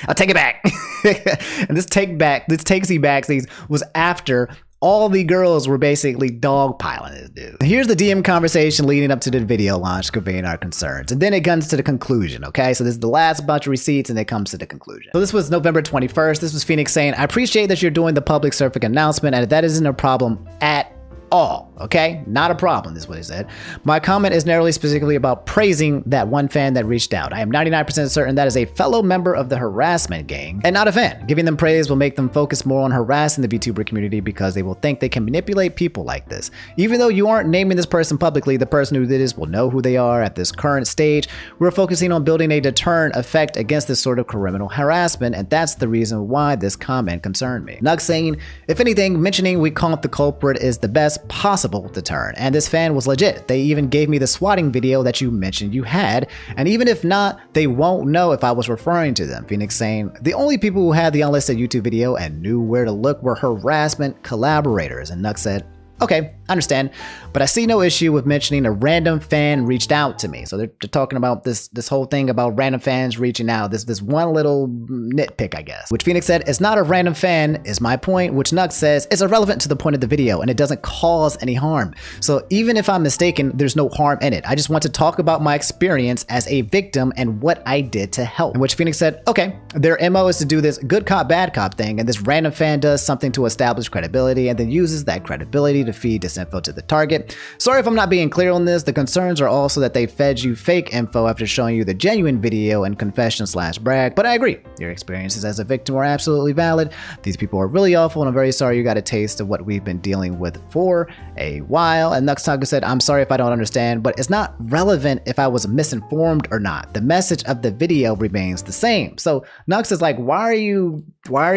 I'll take it back. And this takesy backsies was after all the girls were basically dogpiling this dude. Here's the DM conversation leading up to the video launch, conveying our concerns. And then it comes to the conclusion, okay? So this is the last bunch of receipts and it comes to the conclusion. So this was November 21st. This was Phoenix saying, I appreciate that you're doing the public surfing announcement and that isn't a problem at all, okay? Not a problem, is what he said. My comment is narrowly specifically about praising that one fan that reached out. I am 99% certain that is a fellow member of the harassment gang and not a fan. Giving them praise will make them focus more on harassing the VTuber community because they will think they can manipulate people like this. Even though you aren't naming this person publicly, the person who did this will know who they are at this current stage. We're focusing on building a deterrent effect against this sort of criminal harassment, and that's the reason why this comment concerned me. Nux saying, if anything, mentioning we caught the culprit is the best possible deterrent, and this fan was legit. They even gave me the swatting video that you mentioned you had, and even if not, they won't know if I was referring to them. Phoenix saying, the only people who had the unlisted YouTube video and knew where to look were harassment collaborators, and Nux said, okay, I understand, but I see no issue with mentioning a random fan reached out to me. So they're talking about this whole thing about random fans reaching out. This one little nitpick, I guess. Which Phoenix said, it's not a random fan, is my point, which Nux says is irrelevant to the point of the video and it doesn't cause any harm. So even if I'm mistaken, there's no harm in it. I just want to talk about my experience as a victim and what I did to help. In which Phoenix said, okay, their MO is to do this good cop, bad cop thing, and this random fan does something to establish credibility and then uses that credibility to feed disinfo to the target. Sorry if I'm not being clear on this. The concerns are also that they fed you fake info after showing you the genuine video and confession/brag, but I agree. Your experiences as a victim are absolutely valid. These people are really awful and I'm very sorry you got a taste of what we've been dealing with for a while. And Nux Taku said, I'm sorry if I don't understand, but it's not relevant if I was misinformed or not. The message of the video remains the same. So Nux is like, why are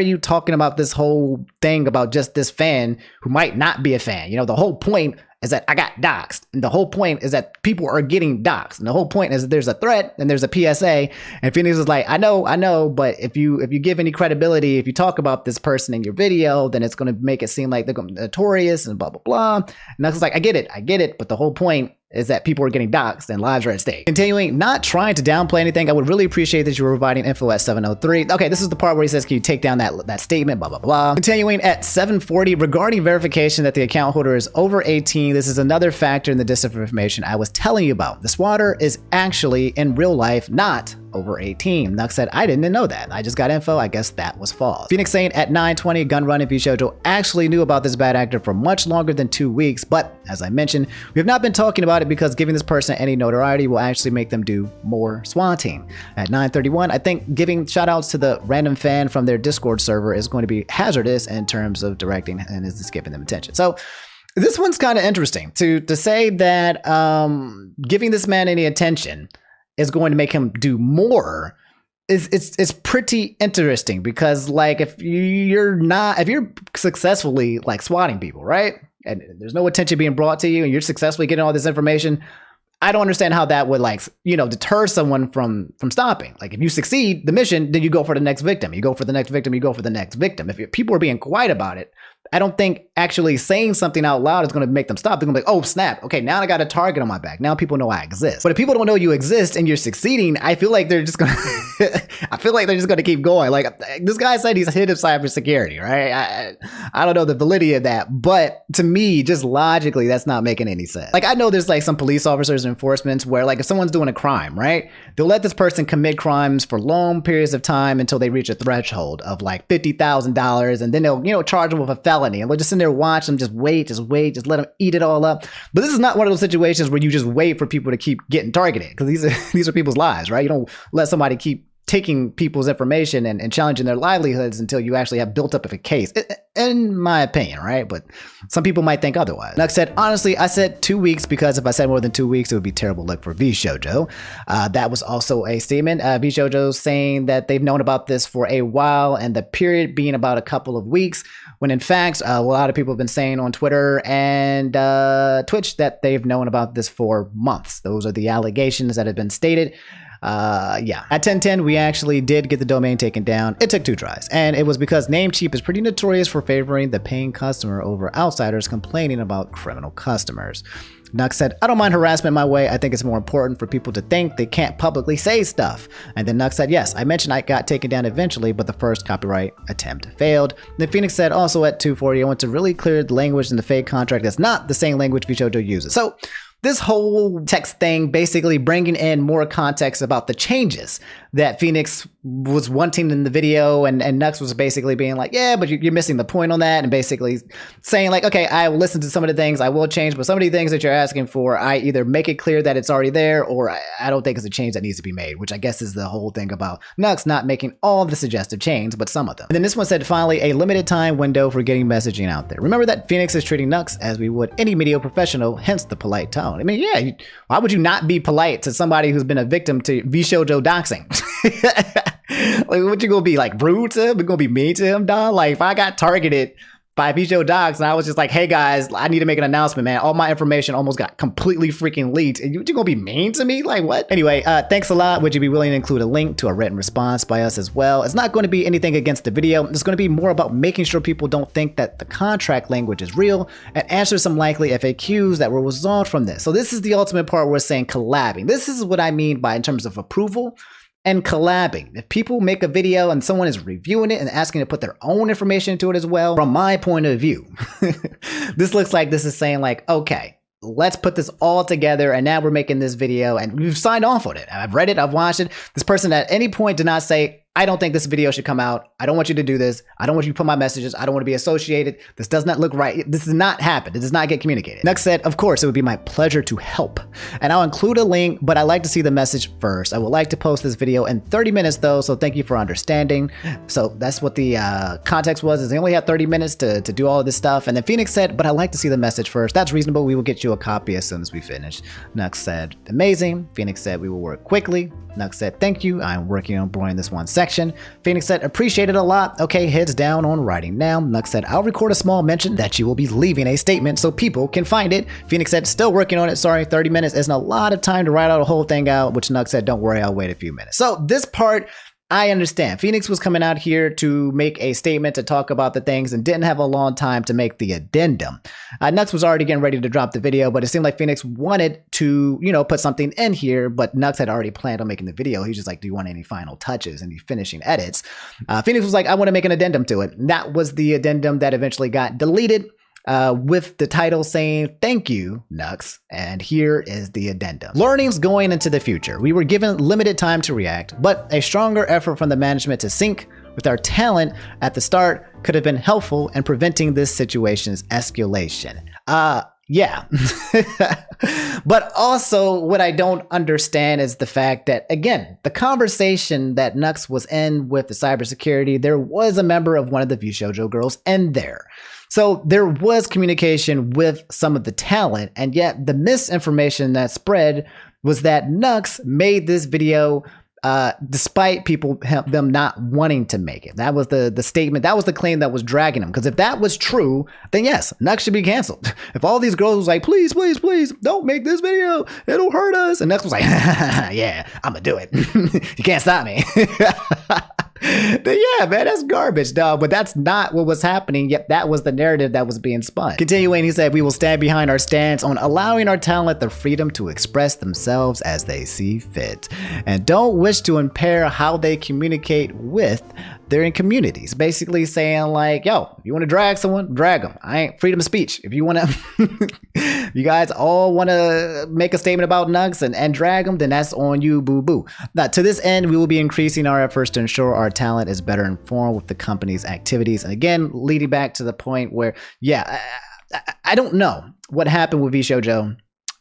you talking about this whole thing about just this fan who might not be a fan? You know, the whole point is that I got doxxed, and the whole point is that people are getting doxxed, and the whole point is that there's a threat and there's a PSA. And Phoenix is like, I know, but if you give any credibility, if you talk about this person in your video, then it's going to make it seem like they're notorious and blah blah blah. And Nux is like, I get it, but the whole point is that people are getting doxxed and lives are at stake. Continuing, not trying to downplay anything, I would really appreciate that you were providing info at 7:03. Okay, this is the part where he says, can you take down that statement, blah, blah, blah. Continuing at 7:40, regarding verification that the account holder is over 18, this is another factor in the disinformation I was telling you about. The swatter is actually in real life not over 18. Nux said, I didn't know that. I just got info. I guess that was false. Phoenix saying at 9:20, GunRun and VShojo actually knew about this bad actor for much longer than 2 weeks, but as I mentioned, we have not been talking about it because giving this person any notoriety will actually make them do more swatting. At 9:31, I think giving shoutouts to the random fan from their Discord server is going to be hazardous in terms of directing and is just giving them attention. So this one's kind of interesting to say that giving this man any attention is going to make him do more. It's pretty interesting because like if you're successfully like swatting people, right? And there's no attention being brought to you and you're successfully getting all this information, I don't understand how that would like, deter someone from stopping. Like if you succeed the mission, then you go for the next victim. You go for the next victim, you go for the next victim. If people are being quiet about it, I don't think actually saying something out loud is going to make them stop. They're going to be like, oh, snap. Okay, now I got a target on my back. Now people know I exist. But if people don't know you exist and you're succeeding, I feel like they're just going to keep going. Like this guy said he's head of cybersecurity, right? I don't know the validity of that. But to me, just logically, that's not making any sense. Like I know there's like some police officers and enforcements where like if someone's doing a crime, right? They'll let this person commit crimes for long periods of time until they reach a threshold of like $50,000. And then they'll, charge them with a felony. And we'll just sit there and watch them, just wait, just let them eat it all up. But this is not one of those situations where you just wait for people to keep getting targeted because these are people's lives, right? You don't let somebody keep taking people's information and challenging their livelihoods until you actually have built up a case, in my opinion, right? But some people might think otherwise. Nux said, honestly, I said 2 weeks because if I said more than 2 weeks, it would be terrible luck for VShojo. That was also a statement. VShojo saying that they've known about this for a while and the period being about a couple of weeks, when in fact, a lot of people have been saying on Twitter and Twitch that they've known about this for months. Those are the allegations that have been stated. Yeah, at 10:10 we actually did get the domain taken down. It took 2 tries, and it was because Namecheap is pretty notorious for favoring the paying customer over outsiders complaining about criminal customers. Nux said, I don't mind harassment my way. I think it's more important for people to think they can't publicly say stuff. And then Nux said, yes, I mentioned I got taken down eventually, but the first copyright attempt failed. Then Phoenix said, also at 2:40, I want to really clear the language in the fake contract that's not the same language VShojo uses. So this whole text thing basically bringing in more context about the changes that Phoenix was wanting in the video, and Nux was basically being like, yeah, but you're missing the point on that, and basically saying like, okay, I will listen to some of the things, I will change, but some of the things that you're asking for, I either make it clear that it's already there, or I don't think it's a change that needs to be made, which I guess is the whole thing about Nux not making all of the suggestive changes, but some of them. And then this one said, finally, a limited time window for getting messaging out there. Remember that Phoenix is treating Nux as we would any media professional, hence the polite tone. I mean, yeah, why would you not be polite to somebody who's been a victim to VShojo doxing? Like, what you gonna be, like, rude to him? You gonna be mean to him, dog? Like, if I got targeted by VShojo docs and I was just like, hey guys, I need to make an announcement, man. All my information almost got completely freaking leaked. And you gonna be mean to me? Like, what? Anyway, thanks a lot. Would you be willing to include a link to a written response by us as well? It's not going to be anything against the video. It's going to be more about making sure people don't think that the contract language is real, and answer some likely FAQs that were resolved from this. So this is the ultimate part where we're saying collabing. This is what I mean by in terms of approval and collabing. If people make a video and someone is reviewing it and asking to put their own information into it as well, from my point of view, this looks like this is saying like, okay, let's put this all together, and now we're making this video and we've signed off on it. I've read it, I've watched it. This person at any point did not say, I don't think this video should come out. I don't want you to do this. I don't want you to put my messages. I don't want to be associated. This does not look right. This does not happen. It does not get communicated. Nux said, of course, it would be my pleasure to help. And I'll include a link, but I like to see the message first. I would like to post this video in 30 minutes though, so thank you for understanding. So that's what the context was, is they only had 30 minutes to do all of this stuff. And then Phoenix said, but I like to see the message first. That's reasonable. We will get you a copy as soon as we finish. Nux said, amazing. Phoenix said, we will work quickly. Nux said, thank you. I'm working on blowing this one section. Phoenix said, appreciate it a lot. Okay, heads down on writing now. Nux said, I'll record a small mention that you will be leaving a statement so people can find it. Phoenix said, still working on it. Sorry, 30 minutes isn't a lot of time to write out a whole thing out, which Nux said, don't worry, I'll wait a few minutes. So this part, I understand. Phoenix was coming out here to make a statement to talk about the things and didn't have a long time to make the addendum. Nux was already getting ready to drop the video, but it seemed like Phoenix wanted to, you know, put something in here, but Nux had already planned on making the video. He was just like, do you want any final touches, any finishing edits? Phoenix was like, I want to make an addendum to it. And that was the addendum that eventually got deleted. With the title saying, thank you, Nux, and here is the addendum. Learnings going into the future. We were given limited time to react, but a stronger effort from the management to sync with our talent at the start could have been helpful in preventing this situation's escalation. Yeah. But also what I don't understand is the fact that, again, the conversation that Nux was in with the cybersecurity, there was a member of one of the VShojo girls in there. So there was communication with some of the talent, and yet the misinformation that spread was that Nux made this video despite them not wanting to make it. That was the statement. That was the claim that was dragging him. Because if that was true, then yes, Nux should be canceled. If all these girls was like, please, please, please, don't make this video. It'll hurt us. And Nux was like, yeah, I'm gonna do it. You can't stop me. Then yeah, man, that's garbage, dog. But that's not what was happening. Yet that was the narrative that was being spun. Continuing, he said, we will stand behind our stance on allowing our talent the freedom to express themselves as they see fit, and don't wish to impair how they communicate with their communities. Basically saying like, yo, if you want to drag someone, drag them. I ain't freedom of speech. If you want to, you guys all want to make a statement about Nux and drag them, then that's on you, boo boo. Now, to this end, we will be increasing our efforts to ensure our talent is better informed with the company's activities. And again, leading back to the point where, yeah, I don't know what happened with VShojo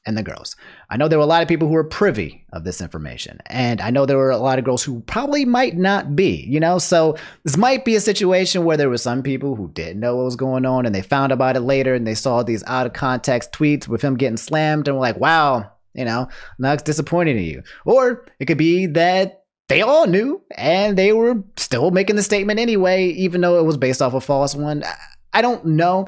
and the girls. I know there were a lot of people who were privy of this information, and I know there were a lot of girls who probably might not be, you know, so this might be a situation where there were some people who didn't know what was going on and they found about it later and they saw these out of context tweets with him getting slammed and were like, wow, you know, Nux disappointed in you. Or it could be that they all knew and they were still making the statement anyway, even though it was based off a false one. I don't know.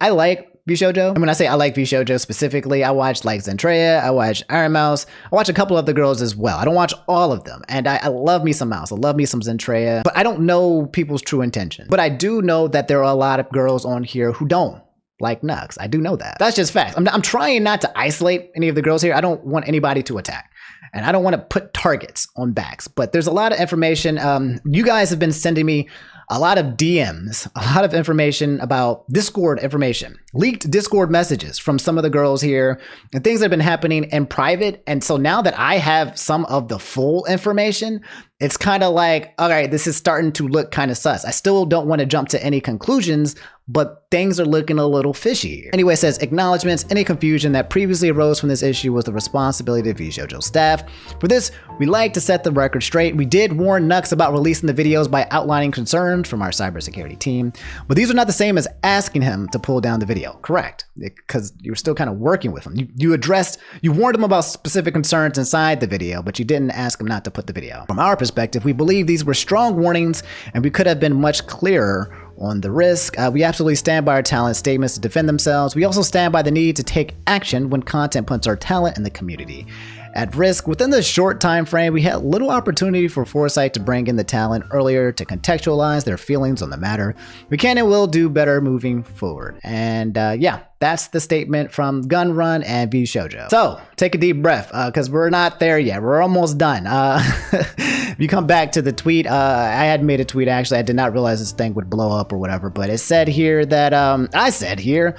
I like VShojo. And when I say I like VShojo specifically, I watch like Zentreya, I watch Iron Mouse, I watch a couple of the girls as well. I don't watch all of them. And I love me some Mouse, I love me some Zentreya, but I don't know people's true intention. But I do know that there are a lot of girls on here who don't like Nux. I do know that. That's just facts. I'm trying not to isolate any of the girls here. I don't want anybody to attack. And I don't want to put targets on backs, but there's a lot of information. You guys have been sending me a lot of DMs, a lot of information about Discord information, leaked Discord messages from some of the girls here and things that have been happening in private. And so now that I have some of the full information, it's kind of like, all right, this is starting to look kind of sus. I still don't want to jump to any conclusions, but things are looking a little fishy here. Anyway, it says, acknowledgements, any confusion that previously arose from this issue was the responsibility of VShojo staff. For this, we like to set the record straight. We did warn Nux about releasing the videos by outlining concerns from our cybersecurity team, but these are not the same as asking him to pull down the video. Correct, because you were still kind of working with him. You warned him about specific concerns inside the video, but you didn't ask him not to put the video. From our perspective, we believe these were strong warnings and we could have been much clearer on the risk. We absolutely stand by our talent statements to defend themselves. We also stand by the need to take action when content puts our talent in the community at risk. Within this short time frame, we had little opportunity for Foresight to bring in the talent earlier to contextualize their feelings on the matter. We can and will do better moving forward. And yeah, that's the statement from TheGunRun and VShojo. So take a deep breath, because we're not there yet. We're almost done. If you come back to the tweet, I had made a tweet actually. I did not realize this thing would blow up or whatever, but it said here that I said here,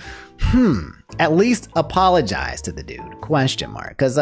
at least apologize to the dude, question mark. Because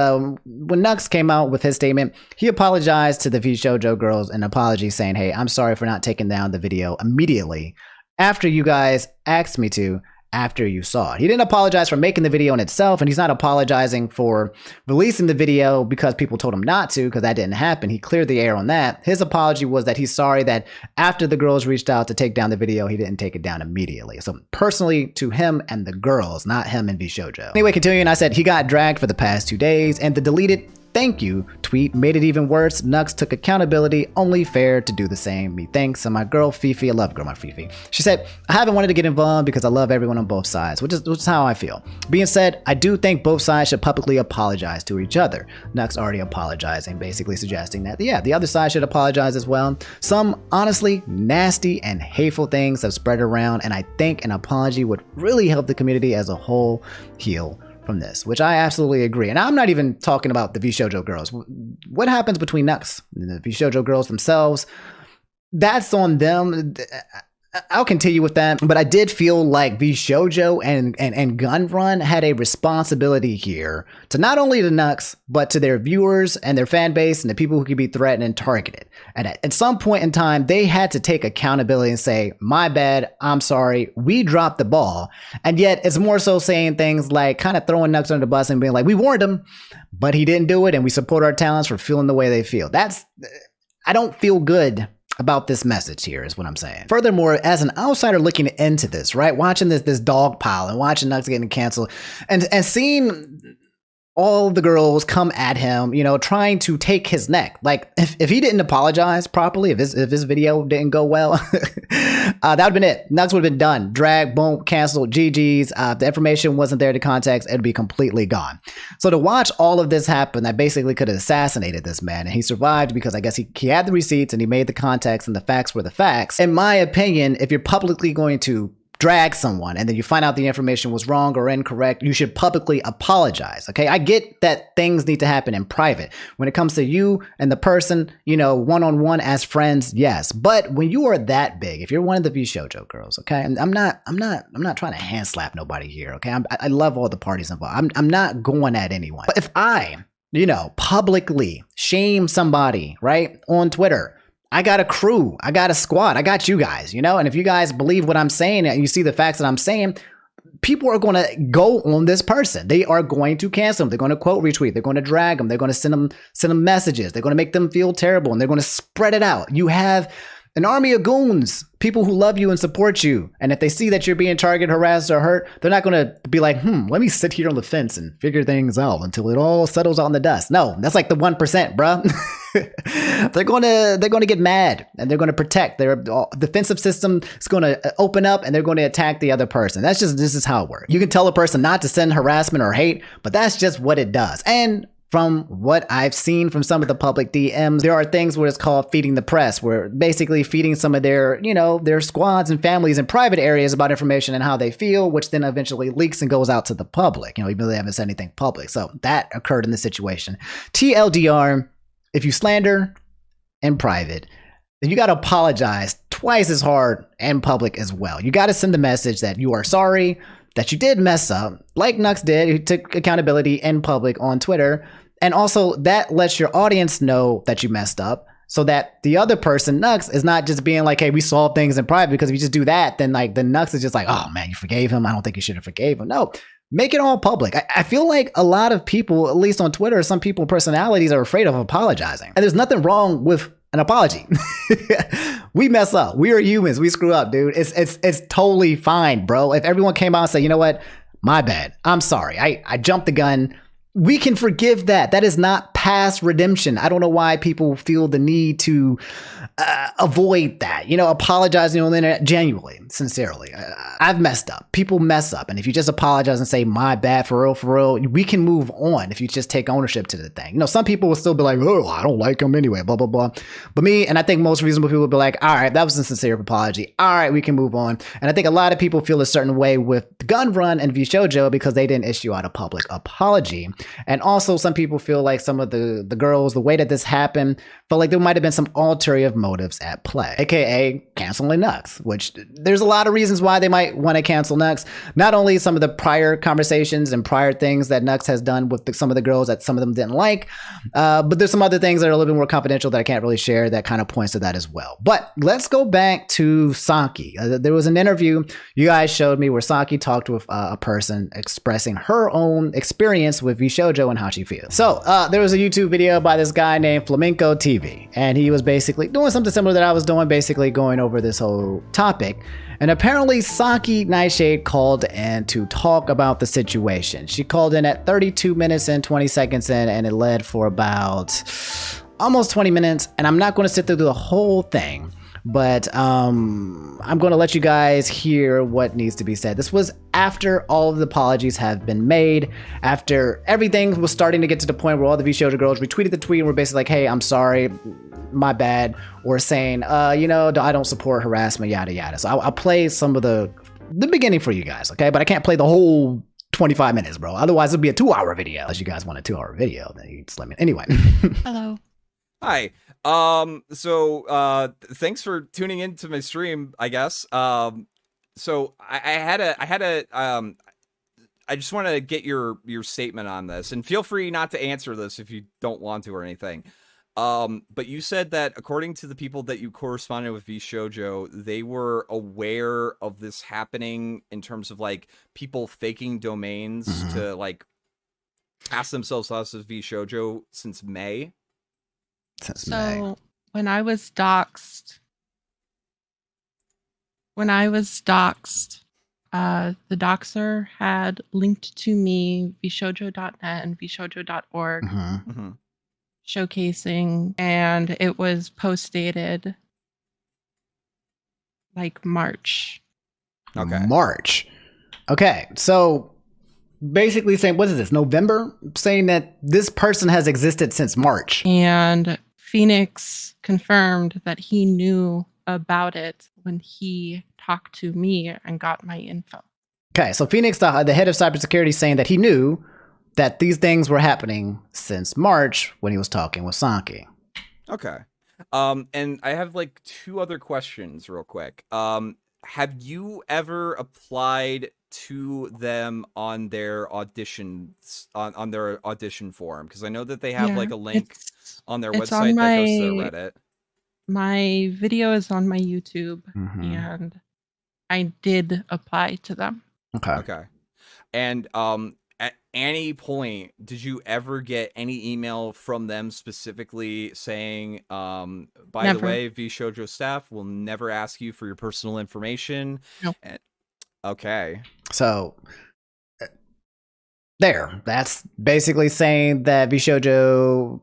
when Nux came out with his statement, he apologized to the VShojo girls, an apology saying, hey, I'm sorry for not taking down the video immediately after you guys asked me to, after you saw it. He didn't apologize for making the video in itself, and he's not apologizing for releasing the video because people told him not to, because that didn't happen. He cleared the air on that. His apology was that he's sorry that after the girls reached out to take down the video, he didn't take it down immediately. So personally to him and the girls, not him and VShojo. Anyway, continuing, I said he got dragged for the past 2 days, and the deleted thank you tweet made it even worse. Nux took accountability, only fair to do the same. Me thanks. And my girl Fifi, I love girl my Fifi. She said, I haven't wanted to get involved because I love everyone on both sides, which is how I feel. Being said, I do think both sides should publicly apologize to each other. Nux already apologizing, basically suggesting that, yeah, the other side should apologize as well. Some honestly nasty and hateful things have spread around, and I think an apology would really help the community as a whole heal from this, which I absolutely agree. And I'm not even talking about the VShojo girls. What happens between Nux and the VShojo girls themselves? That's on them. I'll continue with that, but I did feel like VShojo and TheGunRun had a responsibility here to not only the Nux, but to their viewers and their fan base and the people who could be threatened and targeted. And at some point in time, they had to take accountability and say, my bad, I'm sorry, we dropped the ball. And yet it's more so saying things like kind of throwing Nux under the bus and being like, we warned him, but he didn't do it, and we support our talents for feeling the way they feel. I don't feel good about this message here is what I'm saying. Furthermore, as an outsider looking into this, right, watching this dog pile and watching Nux getting canceled and seeing all the girls come at him, you know, trying to take his neck. Like if he didn't apologize properly, if his video didn't go well, that would have been it. Nux would have been done. Drag, boom, canceled, GG's. The information wasn't there to context. It'd be completely gone. So to watch all of this happen, that basically could have assassinated this man. And he survived because I guess he had the receipts and he made the context and the facts were the facts. In my opinion, if you're publicly going to drag someone and then you find out the information was wrong or incorrect, you should publicly apologize. Okay, I get that things need to happen in private. When it comes to you and the person, you know, one-on-one as friends, yes. But when you are that big, if you're one of the VShojo girls, okay, and I'm not trying to hand slap nobody here, okay? I love all the parties involved. I'm not going at anyone. But if I, you know, publicly shame somebody, right, on Twitter, I got a crew, I got a squad, I got you guys, you know, and if you guys believe what I'm saying and you see the facts that I'm saying, people are going to go on this person. They are going to cancel them. They're going to quote retweet. They're going to drag them. They're going to send them messages. They're going to make them feel terrible, and they're going to spread it out. You have an army of goons, people who love you and support you. And if they see that you're being targeted, harassed, or hurt, they're not going to be like, let me sit here on the fence and figure things out until it all settles out in the dust. No, that's like the 1%, bruh. they're gonna get mad and they're gonna protect. Their defensive system is gonna open up and they're gonna attack the other person. This is how it works. You can tell a person not to send harassment or hate, but that's just what it does. And from what I've seen from some of the public DMs, there are things where it's called feeding the press, where basically feeding some of their, their squads and families in private areas about information and how they feel, which then eventually leaks and goes out to the public, even though they haven't said anything public. So that occurred in this situation. TLDR, if you slander in private, then you got to apologize twice as hard in public as well. You got to send the message that you are sorry, that you did mess up, like Nux did, who took accountability in public on Twitter. And also that lets your audience know that you messed up so that the other person, Nux, is not just being like, hey, we solve things in private, because if you just do that, then the Nux is just like, oh man, you forgave him. I don't think you should have forgave him. No, make it all public. I feel like a lot of people, at least on Twitter, some people, personalities are afraid of apologizing. And there's nothing wrong with an apology. We mess up. We are humans. We screw up, dude. It's totally fine, bro. If everyone came out and said, you know what? My bad. I'm sorry. I jumped the gun. We can forgive that. That is not past redemption. I don't know why people feel the need to avoid that. Apologizing on the internet genuinely, sincerely. I've messed up. People mess up. And if you just apologize and say, my bad, for real, we can move on if you just take ownership to the thing. Some people will still be like, oh, I don't like him anyway, blah, blah, blah. But me, and I think most reasonable people will be like, all right, that was a sincere apology. All right, we can move on. And I think a lot of people feel a certain way with TheGunRun and VShojo because they didn't issue out a public apology. And also some people feel like some of the girls, the way that this happened, felt like there might have been some ulterior motives at play, aka canceling Nux, which there's a lot of reasons why they might want to cancel Nux. Not only some of the prior conversations and prior things that Nux has done with some of the girls that some of them didn't like, but there's some other things that are a little bit more confidential that I can't really share that kind of points to that as well. But let's go back to Sakii. There was an interview you guys showed me where Sakii talked with a person expressing her own experience with VShojo and how she feels. So there was a YouTube video by this guy named Flamenco TV, and he was basically doing something similar that I was doing, basically going over this whole topic. And apparently Sakii Nightshade called in to talk about the situation. She called in at 32 minutes and 20 seconds in, and it led for about almost 20 minutes. And I'm not going to sit through the whole thing, but I'm going to let you guys hear what needs to be said. This was after all of the apologies have been made, after everything was starting to get to the point where all the VShojo girls retweeted the tweet and were basically like, hey, I'm sorry, my bad, or saying, I don't support harassment, yada, yada. So I'll play some of the beginning for you guys, okay? But I can't play the whole 25 minutes, bro. Otherwise, it'll be a 2-hour video. Unless you guys want a 2-hour video, then you just let me. Anyway. Hello. Hi. Thanks for tuning into my stream, I guess. So I just want to get your statement on this, and feel free not to answer this if you don't want to or anything. But you said that according to the people that you corresponded with VShojo, they were aware of this happening in terms of like people faking domains to like pass themselves off as VShojo since May. So when I was doxxed, the doxer had linked to me VShojo.net and VShojo.org showcasing, and it was post-dated like March. Okay. March. Okay, so basically saying, what is this, November? Saying that this person has existed since March. And Phoenix confirmed that he knew about it when he talked to me and got my info. Okay, so Phoenix, the head of cybersecurity, saying that he knew that these things were happening since March when he was talking with Sakii. Okay. And I have like 2 other questions real quick. Have you ever applied to them on their auditions, on their audition form? Because I know that they have like a link on their website that goes to their Reddit. My video is on my YouTube, and I did apply to them. Okay. And at any point, did you ever get any email from them specifically saying, by Never. the way, VShojo staff will never ask you for your personal information? No. Okay. So that's basically saying that VShojo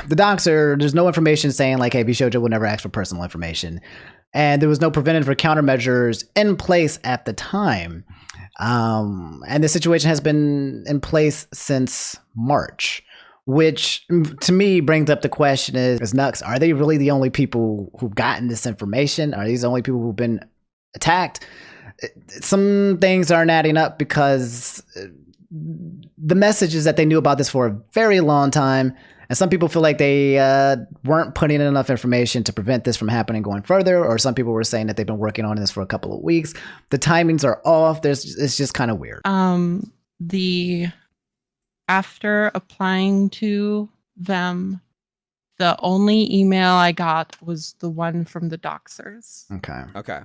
the doxer, there's no information saying like, hey, VShojo will never ask for personal information. And there was no preventative or countermeasures in place at the time. And the situation has been in place since March, which to me brings up the question is Nux, are they really the only people who've gotten this information? Are these the only people who've been attacked? Some things aren't adding up because the message is that they knew about this for a very long time. And some people feel like they weren't putting in enough information to prevent this from happening going further. Or some people were saying that they've been working on this for a couple of weeks. The timings are off. It's just kind of weird. After applying to them, the only email I got was the one from the doxers. Okay.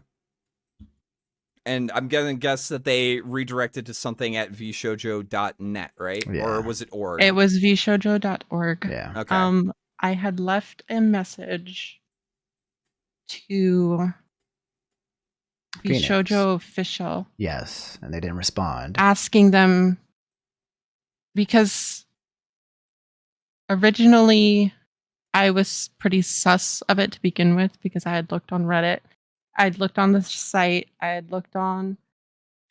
And I'm going to guess that they redirected to something at vshojo.net, right? Yeah. Or was it org? It was vshojo.org. Yeah. Okay. I had left a message to Phoenix. VShojo official. Yes, and they didn't respond. Asking them, because originally I was pretty sus of it to begin with, because I had looked on Reddit. I'd looked on the site, I had looked on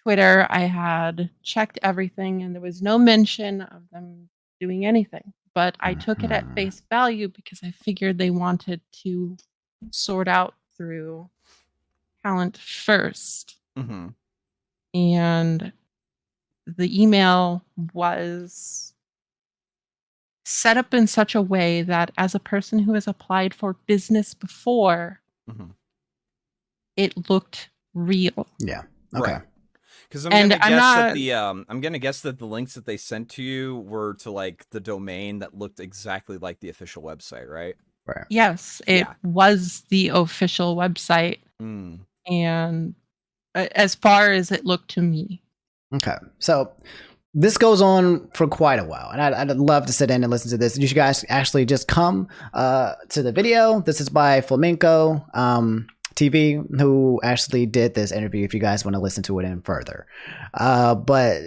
Twitter, I had checked everything, and there was no mention of them doing anything. But I took it at face value because I figured they wanted to sort out through talent first. Mm-hmm. And the email was set up in such a way that as a person who has applied for business before, it looked real. Yeah. Okay. Because I'm gonna guess that the links that they sent to you were to like the domain that looked exactly like the official website, right? Right. Yes, it was the official website, and as far as it looked to me. Okay, so this goes on for quite a while, and I'd love to sit in and listen to this. You should guys actually just come to the video. This is by Flamenco TV, who actually did this interview, if you guys want to listen to it in further. But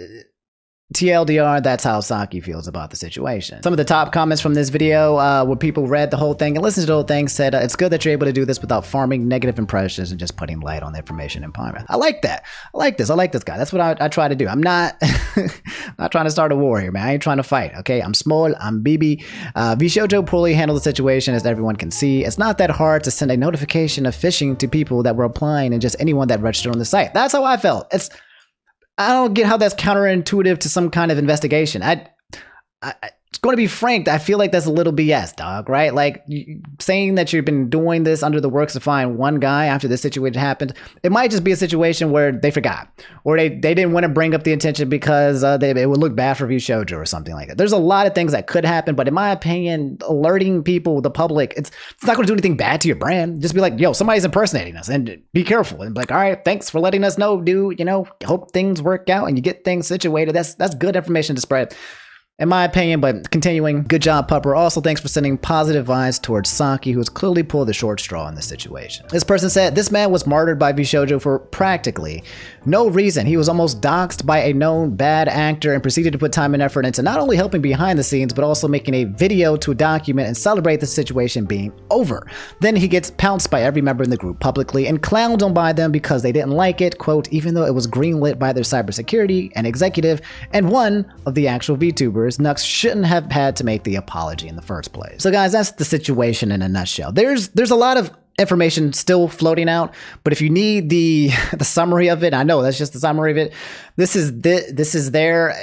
TLDR, that's how Sakii feels about the situation. Some of the top comments from this video, where people read the whole thing and listened to the whole thing, said, it's good that you're able to do this without farming negative impressions and just putting light on the information empowerment. I like that. I like this. I like this guy. That's what I try to do. I'm not not trying to start a war here, man. I ain't trying to fight, okay? I'm small. I'm BB. VShojo poorly handled the situation, as everyone can see. It's not that hard to send a notification of phishing to people that were applying and just anyone that registered on the site. That's how I felt. I don't get how that's counterintuitive to some kind of investigation. It's going to be frank, I feel like that's a little BS, dog, right? Like, saying that you've been doing this under the works to find one guy after this situation happened, it might just be a situation where they forgot, or they didn't want to bring up the attention because it would look bad for VShojo or something like that. There's a lot of things that could happen, but in my opinion, alerting people, the public, it's not going to do anything bad to your brand. Just be like, yo, somebody's impersonating us, and be careful. And be like, all right, thanks for letting us know, dude. Hope things work out and you get things situated. That's good information to spread, in my opinion. But continuing, good job, Pupper. Also, thanks for sending positive vibes towards Sakii, who has clearly pulled the short straw in this situation. This person said, this man was martyred by VShojo for practically no reason. He was almost doxxed by a known bad actor and proceeded to put time and effort into not only helping behind the scenes, but also making a video to document and celebrate the situation being over. Then he gets pounced by every member in the group publicly and clowned on by them because they didn't like it, quote, even though it was greenlit by their cybersecurity and executive and one of the actual VTubers. Nux shouldn't have had to make the apology in the first place. So guys, that's the situation in a nutshell. There's a lot of information still floating out, but if you need the summary of it, I know that's just the summary of it. This is there.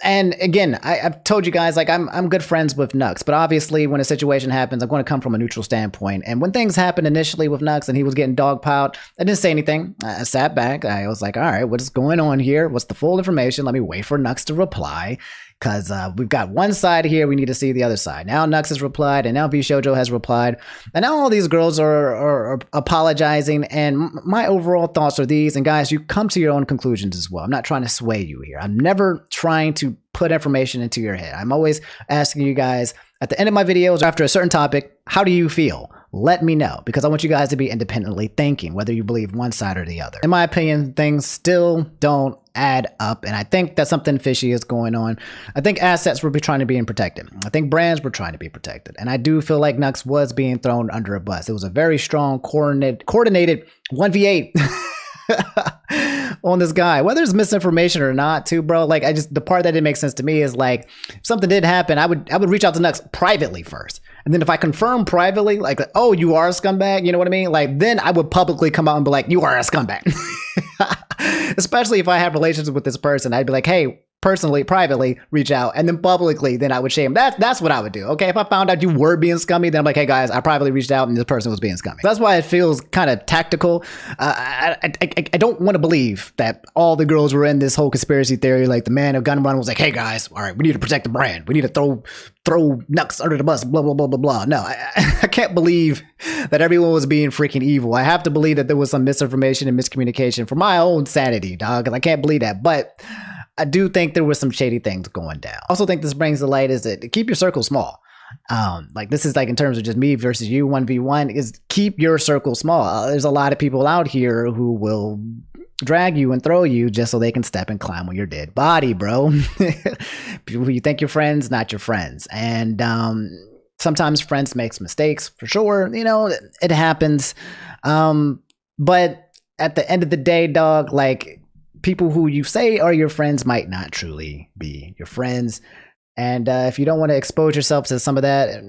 And again, I've told you guys, like, I'm good friends with Nux, but obviously when a situation happens, I'm going to come from a neutral standpoint. And when things happened initially with Nux and he was getting dogpiled, I didn't say anything. I sat back. I was like, all right, what is going on here? What's the full information? Let me wait for Nux to reply. Because we've got one side here, we need to see the other side. Now Nux has replied, and now VShojo has replied, and now all these girls are apologizing, and my overall thoughts are these, and guys, you come to your own conclusions as well. I'm not trying to sway you here. I'm never trying to put information into your head. I'm always asking you guys, at the end of my videos, after a certain topic, how do you feel? Let me know, because I want you guys to be independently thinking, whether you believe one side or the other. In my opinion, things still don't add up. And I think that something fishy is going on. I think assets were trying to be protected. I think brands were trying to be protected. And I do feel like Nux was being thrown under a bus. It was a very strong, coordinated 1v8 on this guy, whether it's misinformation or not too, bro. Like, the part that didn't make sense to me is like, if something did happen, I would reach out to Nux privately first. And then if I confirm privately, like, oh, you are a scumbag, you know what I mean? Like, then I would publicly come out and be like, you are a scumbag. Especially if I have relations with this person, I'd be like, hey, personally, privately, reach out, and then publicly, then I would shame. That's what I would do. Okay, if I found out you were being scummy, then I'm like, hey guys, I privately reached out and this person was being scummy. That's why it feels kind of tactical. I don't want to believe that all the girls were in this whole conspiracy theory. Like the man of TheGunRun was like, hey guys, all right, we need to protect the brand. We need to throw Nux under the bus. Blah blah blah blah blah. No, I can't believe that everyone was being freaking evil. I have to believe that there was some misinformation and miscommunication for my own sanity, dog. Because I can't believe that, but I do think there was some shady things going down. I also think this brings to light is that keep your circle small. Like this is like in terms of just me versus you 1v1 is keep your circle small. There's a lot of people out here who will drag you and throw you just so they can step and climb on your dead body, bro. People who you think you're friends, not your friends. And sometimes friends makes mistakes for sure. You know, it happens. But at the end of the day, dog, like, people who you say are your friends might not truly be your friends. And if you don't want to expose yourself to some of that,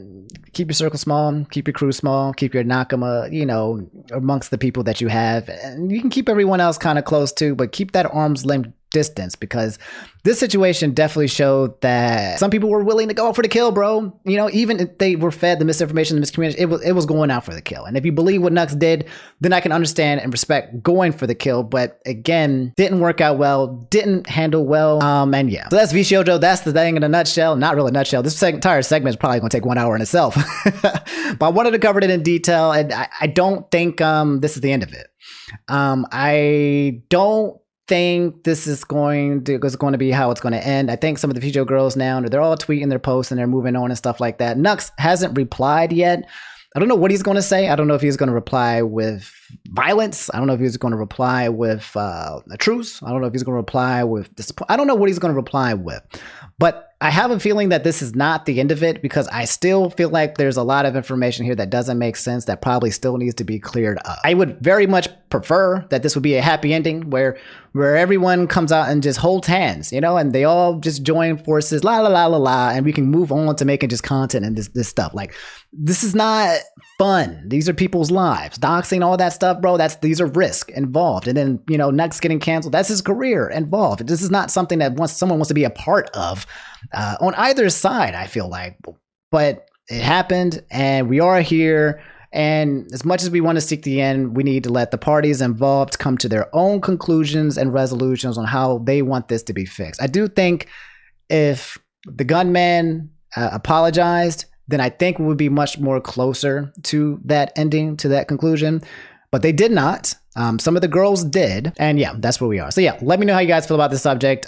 keep your circle small, keep your crew small, keep your nakama, you know, amongst the people that you have. And you can keep everyone else kind of close too, but keep that arm's length distance, because this situation definitely showed that some people were willing to go out for the kill, bro. You know, even if they were fed the misinformation, the miscommunication, it was going out for the kill. And if you believe what Nux did, then I can understand and respect going for the kill. But again, didn't work out well, didn't handle well. And yeah, so that's VShojo. That's the thing in a nutshell. Not really a nutshell. This entire segment is probably going to take 1 hour in itself. But I wanted to cover it in detail, and I don't think this is the end of it. I don't think this is going to be how it's going to end. I think some of the VShojo girls now, they're all tweeting their posts and they're moving on and stuff like that. Nux hasn't replied yet. I don't know what he's going to say. I don't know if he's going to reply with violence. I don't know if he's going to reply with a truce. I don't know if he's going to reply with I don't know what he's going to reply with. But I have a feeling that this is not the end of it, because I still feel like there's a lot of information here that doesn't make sense, that probably still needs to be cleared up. I would very much prefer that this would be a happy ending where everyone comes out and just holds hands, you know, and they all just join forces, la la la la la, and we can move on to making just content and this stuff. Like, this is not fun. These are people's lives. Doxing, all that stuff, bro, these are risk involved. And then, you know, Nux getting canceled, that's his career involved. This is not something that someone wants to be a part of on either side, I feel like. But it happened, and we are here. And as much as we want to seek the end, we need to let the parties involved come to their own conclusions and resolutions on how they want this to be fixed. I do think if the gunman apologized, then I think we would be much more closer to that ending, to that conclusion. But they did not. Some of the girls did. And yeah, that's where we are. So yeah, let me know how you guys feel about this subject.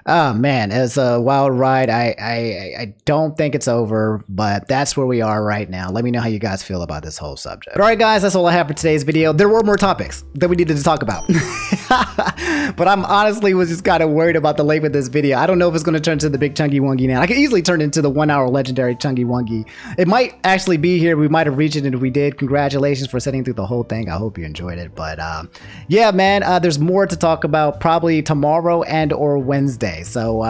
Oh man, it's a wild ride. I don't think it's over, but that's where we are right now. Let me know how you guys feel about this whole subject. But all right, guys, that's all I have for today's video. There were more topics that we needed to talk about, but I'm honestly was just kind of worried about the length of this video. I don't know if it's going to turn into the big chungy wungy now. I could easily turn into the 1 hour legendary chungy wungy. It might actually be here. We might have reached it, and if we did, congratulations for sitting through the whole thing. I hope you enjoyed it. But yeah, man, there's more to talk about probably tomorrow and or Wednesday. So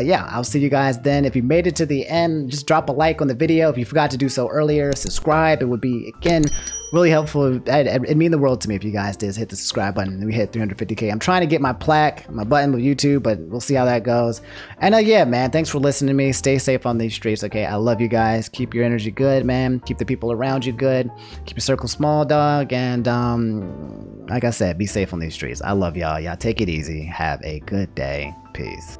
yeah, I'll see you guys then. If you made it to the end, just drop a like on the video. If you forgot to do so earlier, subscribe. It would be, again, really helpful. It'd mean the world to me if you guys did hit the subscribe button and we hit 350k. I'm trying to get my plaque, my button with YouTube, but we'll see how that goes. And yeah, man, thanks for listening to me. Stay safe on these streets, okay? I love you guys. Keep your energy good, man. Keep the people around you good. Keep your circle small, dog. And like I said, be safe on these streets. I love y'all. Y'all take it easy. Have a good day. Peace.